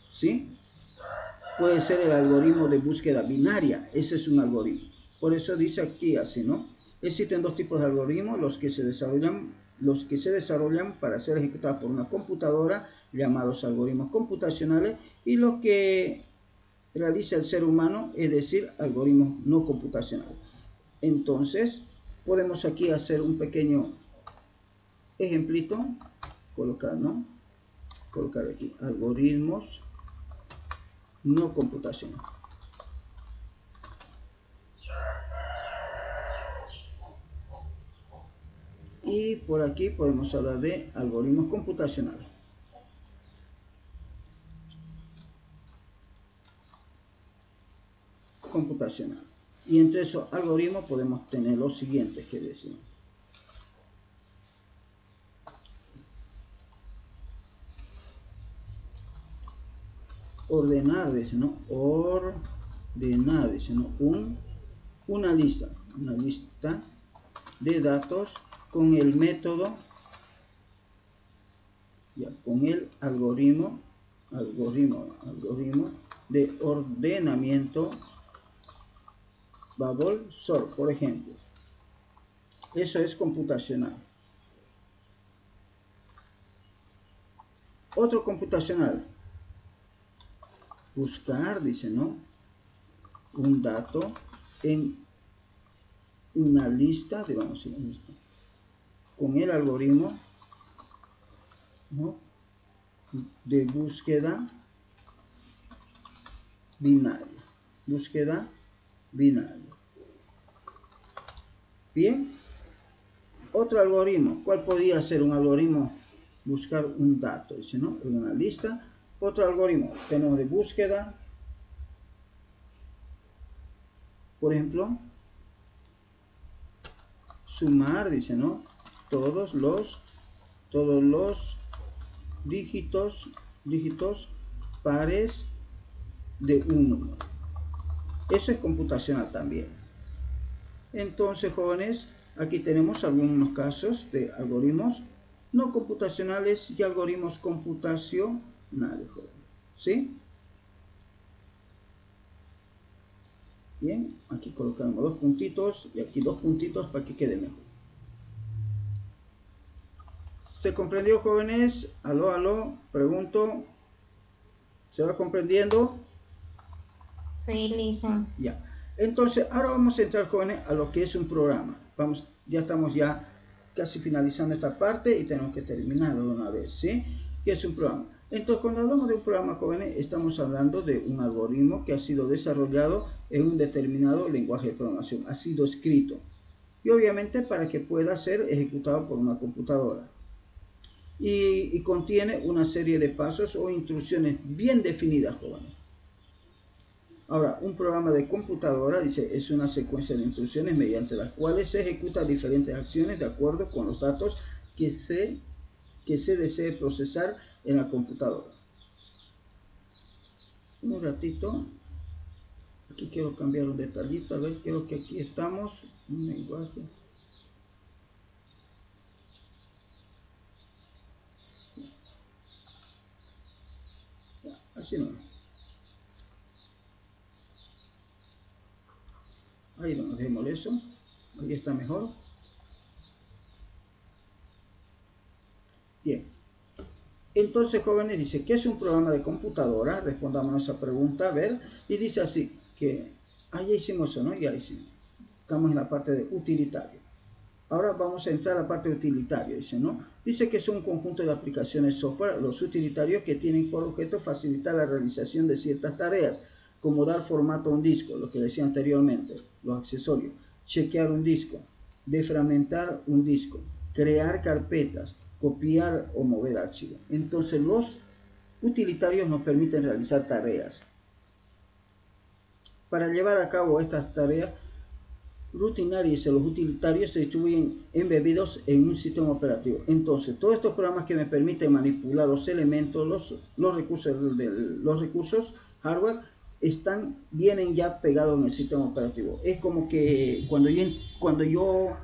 ¿sí? Puede ser el algoritmo de búsqueda binaria, ese es un algoritmo. Por eso dice aquí así, ¿no? Existen dos tipos de algoritmos, los que se desarrollan para ser ejecutados por una computadora, llamados algoritmos computacionales, y los que realiza el ser humano, es decir, algoritmos no computacionales. Entonces, podemos aquí hacer un pequeño ejemplito, colocar aquí, algoritmos no computacionales. Y por aquí podemos hablar de algoritmos computacionales. Y entre esos algoritmos podemos tener los siguientes que decimos. Ordenar, dice, ¿no? Ordenar, dice, ¿no? Una lista de datos con el método, con el algoritmo de ordenamiento Babel-Sor, por ejemplo. Eso es computacional. Otro computacional, buscar, dice, ¿no? Un dato en una lista, digamos, con el algoritmo, ¿no? De búsqueda binaria. Bien. Otro algoritmo, ¿cuál podría ser un algoritmo? Buscar un dato, dice, ¿no? En una lista. Otro algoritmo, tenemos de búsqueda, por ejemplo, sumar, dice, ¿no? Todos los dígitos pares de un número. Eso es computacional también. Entonces, jóvenes, aquí tenemos algunos casos de algoritmos no computacionales y algoritmos computacionales, jóvenes. ¿Sí? Bien, aquí colocamos dos puntitos y aquí dos puntitos para que quede mejor. ¿Se comprendió, jóvenes? Aló, pregunto. ¿Se va comprendiendo? Sí, Lisa. Ya. Entonces, ahora vamos a entrar, jóvenes, a lo que es un programa. Ya estamos casi finalizando esta parte y tenemos que terminarlo de una vez, ¿sí? ¿Qué es un programa? Entonces, cuando hablamos de un programa, jóvenes, estamos hablando de un algoritmo que ha sido desarrollado en un determinado lenguaje de programación. Ha sido escrito. Y obviamente para que pueda ser ejecutado por una computadora. Y contiene una serie de pasos o instrucciones bien definidas, jóvenes. Ahora, un programa de computadora, dice, es una secuencia de instrucciones mediante las cuales se ejecutan diferentes acciones de acuerdo con los datos que se desee procesar en la computadora. Un ratito. Aquí quiero cambiar un detallito. A ver, creo que aquí estamos. Un lenguaje. Así no. Ahí no, dejemos eso. Ahí está mejor. Bien. Entonces, jóvenes, dice, ¿qué es un programa de computadora? Respondamos a esa pregunta, a ver. Y dice así, que ya hicimos eso, ¿no? Ya hicimos. Estamos en la parte de utilitario. Ahora vamos a entrar a la parte de utilitario, dice, ¿no? Dice que es un conjunto de aplicaciones software, los utilitarios, que tienen por objeto facilitar la realización de ciertas tareas, como dar formato a un disco, lo que decía anteriormente, los accesorios, chequear un disco, defragmentar un disco, crear carpetas, copiar o mover archivos. Entonces los utilitarios nos permiten realizar tareas. Para llevar a cabo estas tareas rutinarias, los utilitarios se distribuyen embebidos en un sistema operativo. Entonces, todos estos programas que me permiten manipular los elementos, los recursos hardware, vienen ya pegados en el sistema operativo. Es como que cuando yo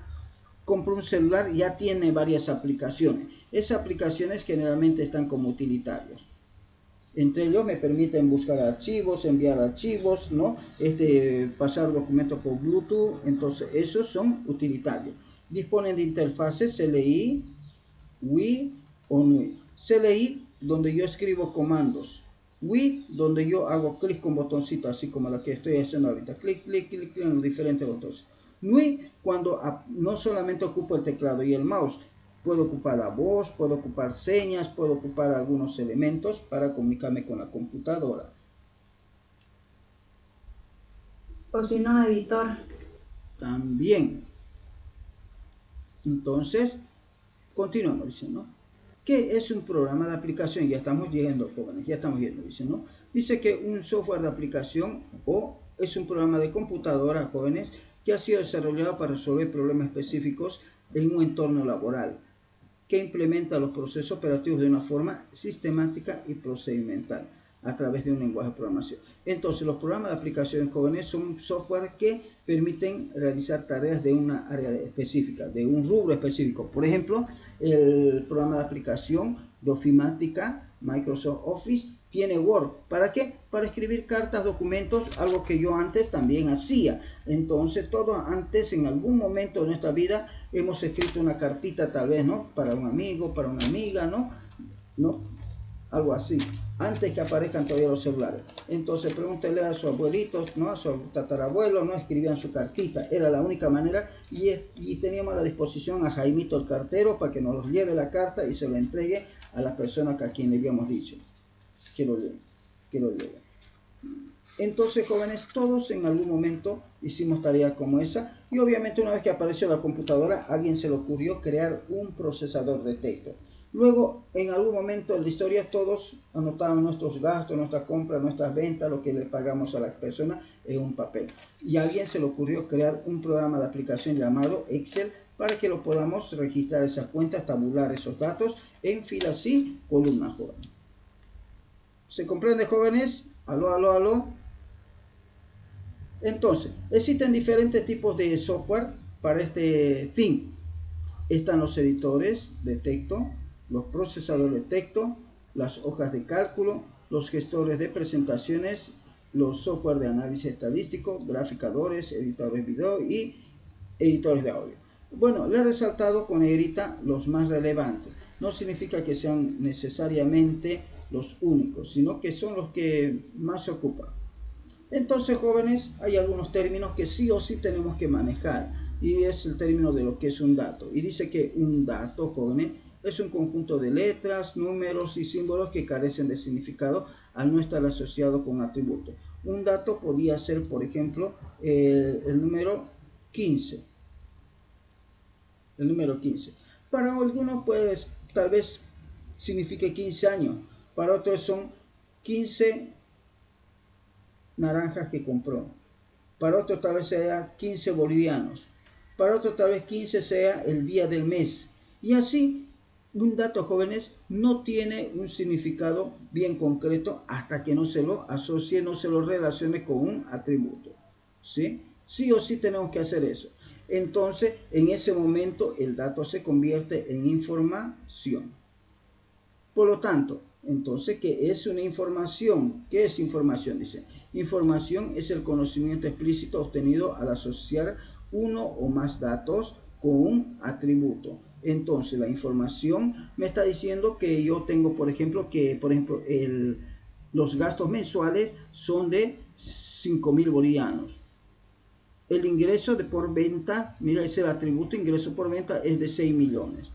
compro un celular ya tiene varias aplicaciones. Esas aplicaciones generalmente están como utilitarios. Entre ellos me permiten buscar archivos, enviar archivos, ¿no? Pasar documentos por Bluetooth. Entonces esos son utilitarios. Disponen de interfaces CLI, WI o NUI. CLI, donde yo escribo comandos. WI, donde yo hago clic con botoncito, así como lo que estoy haciendo ahorita. Clic, clic, clic, clic en los diferentes botones. NUI, cuando no solamente ocupo el teclado y el mouse, puedo ocupar la voz, puedo ocupar señas, puedo ocupar algunos elementos para comunicarme con la computadora. O si no, editor. También. Entonces, continuamos, dice, ¿no? ¿Qué es un programa de aplicación? Ya estamos yendo, jóvenes, ya estamos yendo, dice, ¿no? Dice que un software de aplicación es un programa de computadora, jóvenes, que ha sido desarrollado para resolver problemas específicos en un entorno laboral, que implementa los procesos operativos de una forma sistemática y procedimental a través de un lenguaje de programación. Entonces, los programas de aplicaciones, jóvenes, son software que permiten realizar tareas de una área específica, de un rubro específico. Por ejemplo, el programa de aplicación de ofimática Microsoft Office tiene Word. ¿Para qué? Para escribir cartas, documentos, algo que yo antes también hacía. Entonces, todos antes, en algún momento de nuestra vida, hemos escrito una cartita tal vez, ¿no? Para un amigo, para una amiga, ¿no? Algo así, antes que aparezcan todavía los celulares. Entonces pregúntele a sus abuelitos, ¿no? A su tatarabuelo, ¿no? Escribían su cartita, era la única manera, y teníamos a la disposición a Jaimito el cartero para que nos lleve la carta y se lo entregue a las personas a quien le habíamos dicho que lo lleve. Entonces, jóvenes, todos en algún momento hicimos tareas como esa, y obviamente una vez que apareció la computadora, a alguien se le ocurrió crear un procesador de texto. Luego, en algún momento de la historia, todos anotaban nuestros gastos, nuestras compras, nuestras ventas, lo que le pagamos a las personas en un papel. Y a alguien se le ocurrió crear un programa de aplicación llamado Excel para que lo podamos registrar esas cuentas, tabular esos datos en filas y columnas, jóvenes. ¿Se comprende, jóvenes? ¿Aló, aló, aló? Entonces, existen diferentes tipos de software para este fin. Están los editores de texto, los procesadores de texto, las hojas de cálculo, los gestores de presentaciones, los software de análisis estadístico, graficadores, editores de video y editores de audio. Bueno, le he resaltado con negrita los más relevantes. No significa que sean necesariamente los únicos, sino que son los que más se ocupan. Entonces, jóvenes, hay algunos términos que sí o sí tenemos que manejar, y es el término de lo que es un dato. Y dice que un dato, jóvenes, es un conjunto de letras, números y símbolos que carecen de significado al no estar asociado con atributos. Un dato podría ser, por ejemplo, el número 15. El número 15. Para algunos, pues, tal vez signifique 15 años. Para otros son 15 naranjas que compró. Para otro tal vez sea 15 bolivianos. Para otro tal vez 15 sea el día del mes. Y así, un dato, jóvenes, no tiene un significado bien concreto hasta que no se lo asocie, no se lo relacione con un atributo. ¿Sí? Sí o sí tenemos que hacer eso. Entonces, en ese momento, el dato se convierte en información. Por lo tanto, entonces, ¿qué es una información? ¿Qué es información? Dice, información es el conocimiento explícito obtenido al asociar uno o más datos con un atributo. Entonces, la información me está diciendo que yo tengo, por ejemplo, los gastos mensuales son de 5.000 bolivianos. El ingreso por venta, mira, es el atributo ingreso por venta, es de 6 millones.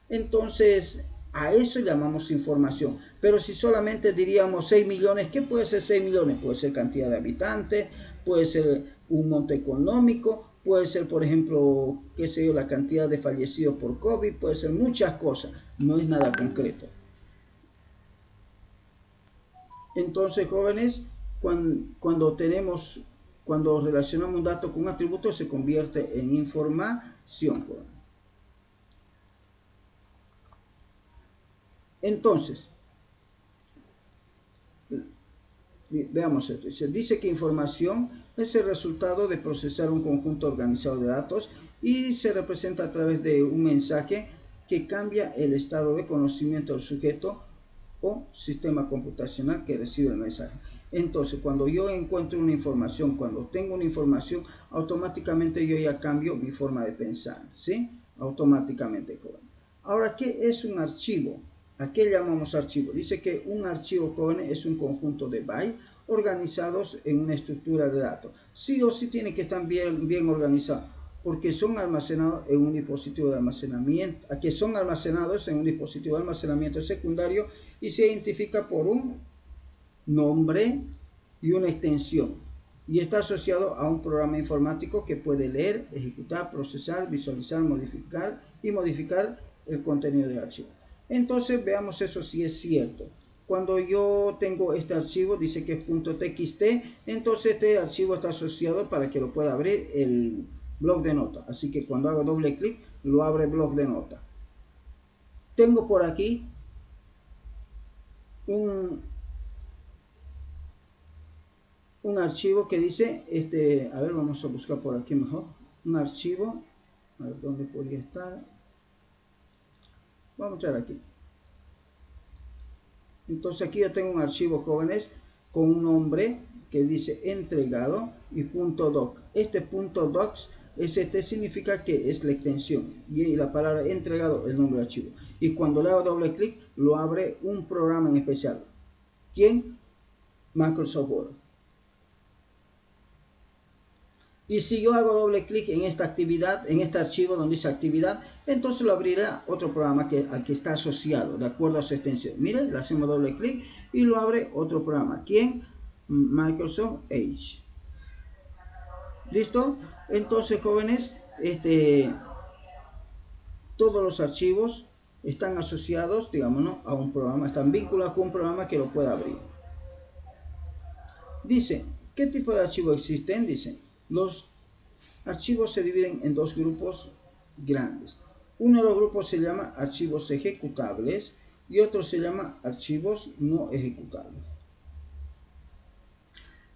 Entonces, a eso llamamos información. Pero si solamente diríamos 6 millones, ¿qué puede ser 6 millones? Puede ser cantidad de habitantes, puede ser un monto económico, puede ser, por ejemplo, qué sé yo, la cantidad de fallecidos por COVID, puede ser muchas cosas, no es nada concreto. Entonces, jóvenes, cuando relacionamos un dato con un atributo, se convierte en información, jóvenes. Entonces, Veamos esto. Dice que información es el resultado de procesar un conjunto organizado de datos y se representa a través de un mensaje que cambia el estado de conocimiento del sujeto o sistema computacional que recibe el mensaje. Entonces, cuando yo encuentro una información, cuando tengo una información, automáticamente yo ya cambio mi forma de pensar, ¿sí? Automáticamente. Ahora, ¿qué es un archivo? ¿A qué llamamos archivo? Dice que un archivo, jóvenes, es un conjunto de bytes organizados en una estructura de datos. Sí o sí tiene que estar bien organizados, porque son almacenados en un dispositivo de almacenamiento, que son almacenados en un dispositivo de almacenamiento secundario y se identifica por un nombre y una extensión. Y está asociado a un programa informático que puede leer, ejecutar, procesar, visualizar, modificar y modificar el contenido del archivo. Entonces veamos eso si es cierto. Cuando yo tengo este archivo, dice que es .txt, entonces este archivo está asociado para que lo pueda abrir el bloc de nota. Así que cuando hago doble clic, lo abre el bloc de nota. Tengo por aquí un archivo que dice, a ver, vamos a buscar por aquí mejor. Un archivo, a ver dónde podría estar. Vamos a echar aquí. Entonces aquí yo tengo un archivo, jóvenes, con un nombre que dice entregado y .doc. Este .doc significa que es la extensión y la palabra entregado es el nombre del archivo. Y cuando le hago doble clic, lo abre un programa en especial. ¿Quién? Microsoft Word. Y si yo hago doble clic en esta actividad, en este archivo donde dice actividad, entonces lo abrirá otro programa al que está asociado, de acuerdo a su extensión. Miren, le hacemos doble clic y lo abre otro programa. ¿Quién? Microsoft Edge. ¿Listo? Entonces, jóvenes, todos los archivos están asociados, digamos, a un programa, están vinculados con un programa que lo pueda abrir. Dice, ¿qué tipo de archivos existen? Dice, los archivos se dividen en dos grupos grandes. Uno de los grupos se llama archivos ejecutables y otro se llama archivos no ejecutables.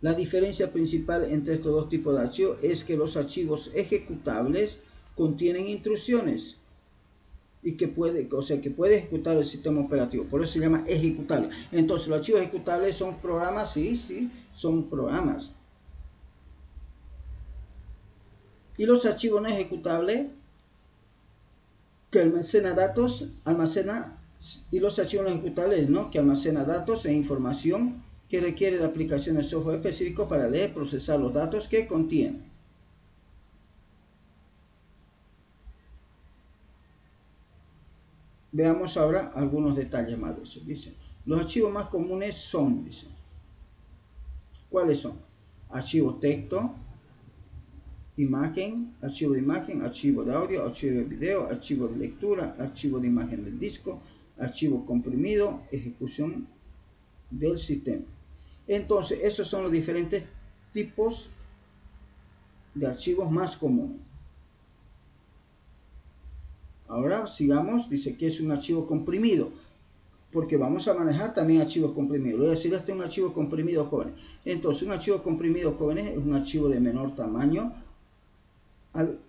La diferencia principal entre estos dos tipos de archivos es que los archivos ejecutables contienen instrucciones y que puede ejecutar el sistema operativo, por eso se llama ejecutable. Entonces los archivos ejecutables son programas, sí, son programas. Y los archivos no ejecutables que almacena datos, y los archivos no ejecutables, ¿no?, que almacena datos e información que requiere de aplicaciones de software específico para leer y procesar los datos que contienen. Veamos ahora algunos detalles más de eso. Dice, los archivos más comunes son, dice, ¿cuáles son? Archivo texto, imagen, archivo de imagen, archivo de audio, archivo de video, archivo de lectura, archivo de imagen del disco, archivo comprimido, ejecución del sistema. Entonces, esos son los diferentes tipos de archivos más comunes. Ahora sigamos, dice que es un archivo comprimido, porque vamos a manejar también archivos comprimidos. Voy a decir, este es un archivo comprimido, jóvenes. Entonces, un archivo comprimido, jóvenes, es un archivo de menor tamaño al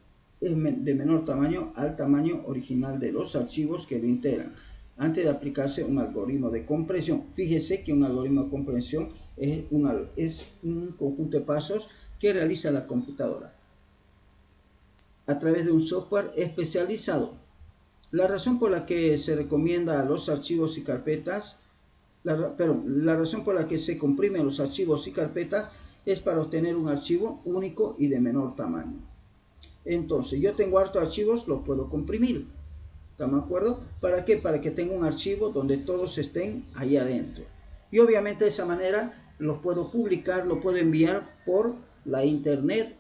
tamaño original de los archivos que lo integran, antes de aplicarse un algoritmo de compresión. Fíjese que un algoritmo de compresión es un conjunto de pasos que realiza la computadora a través de un software especializado. La razón por la que se recomienda los archivos y carpetas, la razón por la que se comprimen los archivos y carpetas es para obtener un archivo único y de menor tamaño. Entonces, yo tengo hartos archivos, los puedo comprimir. ¿Estamos de acuerdo? ¿Para qué? Para que tenga un archivo donde todos estén ahí adentro. Y obviamente de esa manera los puedo publicar, lo puedo enviar por la internet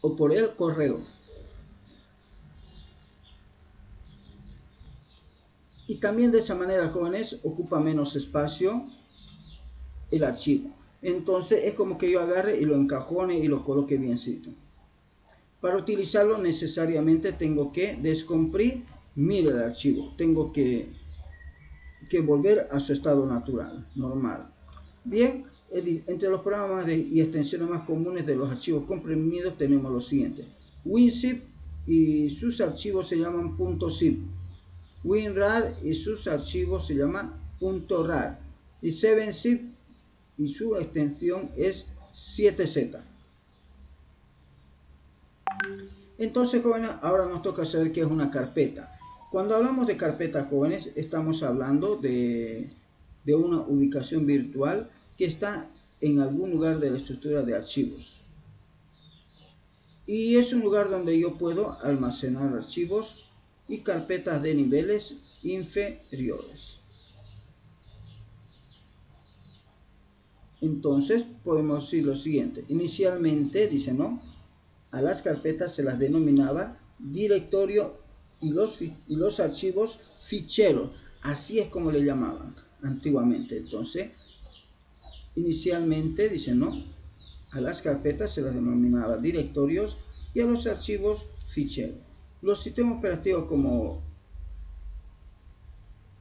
o por el correo. Y también de esa manera, jóvenes, ocupa menos espacio el archivo. Entonces es como que yo agarre y lo encajone y lo coloque biencito. Para utilizarlo necesariamente tengo que descomprimir el archivo. Tengo que volver a su estado natural, normal. Bien, Entre los programas y extensiones más comunes de los archivos comprimidos tenemos lo siguiente: WinZip y sus archivos se llaman .zip, WinRAR y sus archivos se llaman .rar, y 7zip y su extensión es 7z. Entonces, jóvenes, ahora nos toca saber qué es una carpeta. Cuando hablamos de carpeta, jóvenes, estamos hablando de una ubicación virtual que está en algún lugar de la estructura de archivos. Y es un lugar donde yo puedo almacenar archivos y carpetas de niveles inferiores. Entonces, podemos decir lo siguiente. Inicialmente, dice, ¿no?, a las carpetas se las denominaba directorio y los archivos ficheros. Así es como le llamaban antiguamente. Entonces, inicialmente, dice, ¿no?, a las carpetas se las denominaba directorios y a los archivos ficheros. Los sistemas operativos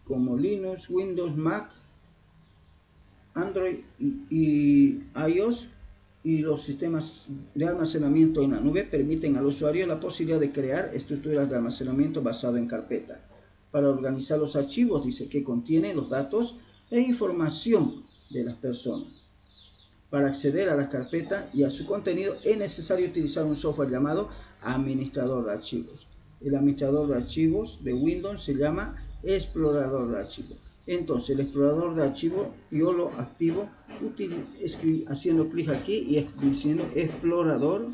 como Linux, Windows, Mac, Android y iOS y los sistemas de almacenamiento en la nube permiten al usuario la posibilidad de crear estructuras de almacenamiento basadas en carpetas para organizar los archivos, dice, que contienen los datos e información de las personas. Para acceder a las carpetas y a su contenido es necesario utilizar un software llamado administrador de archivos. El administrador de archivos de Windows se llama explorador de archivos. Entonces, el explorador de archivos yo lo activo haciendo clic aquí y diciendo explorador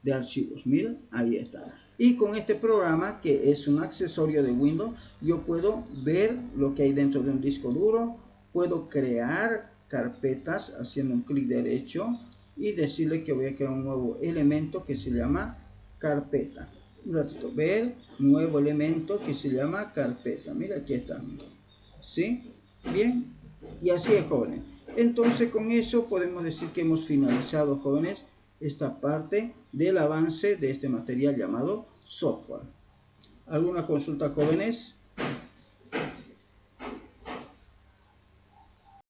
de archivos. Miren, ahí está. Y con este programa, que es un accesorio de Windows, yo puedo ver lo que hay dentro de un disco duro, puedo crear carpetas haciendo un clic derecho y decirle que voy a crear un nuevo elemento que se llama carpeta. Un ratito, ver nuevo elemento que se llama carpeta. Mira, aquí está. ¿Sí? Bien. Y así es, jóvenes. Entonces, con eso podemos decir que hemos finalizado, jóvenes, esta parte del avance de este material llamado software. ¿Alguna consulta, jóvenes?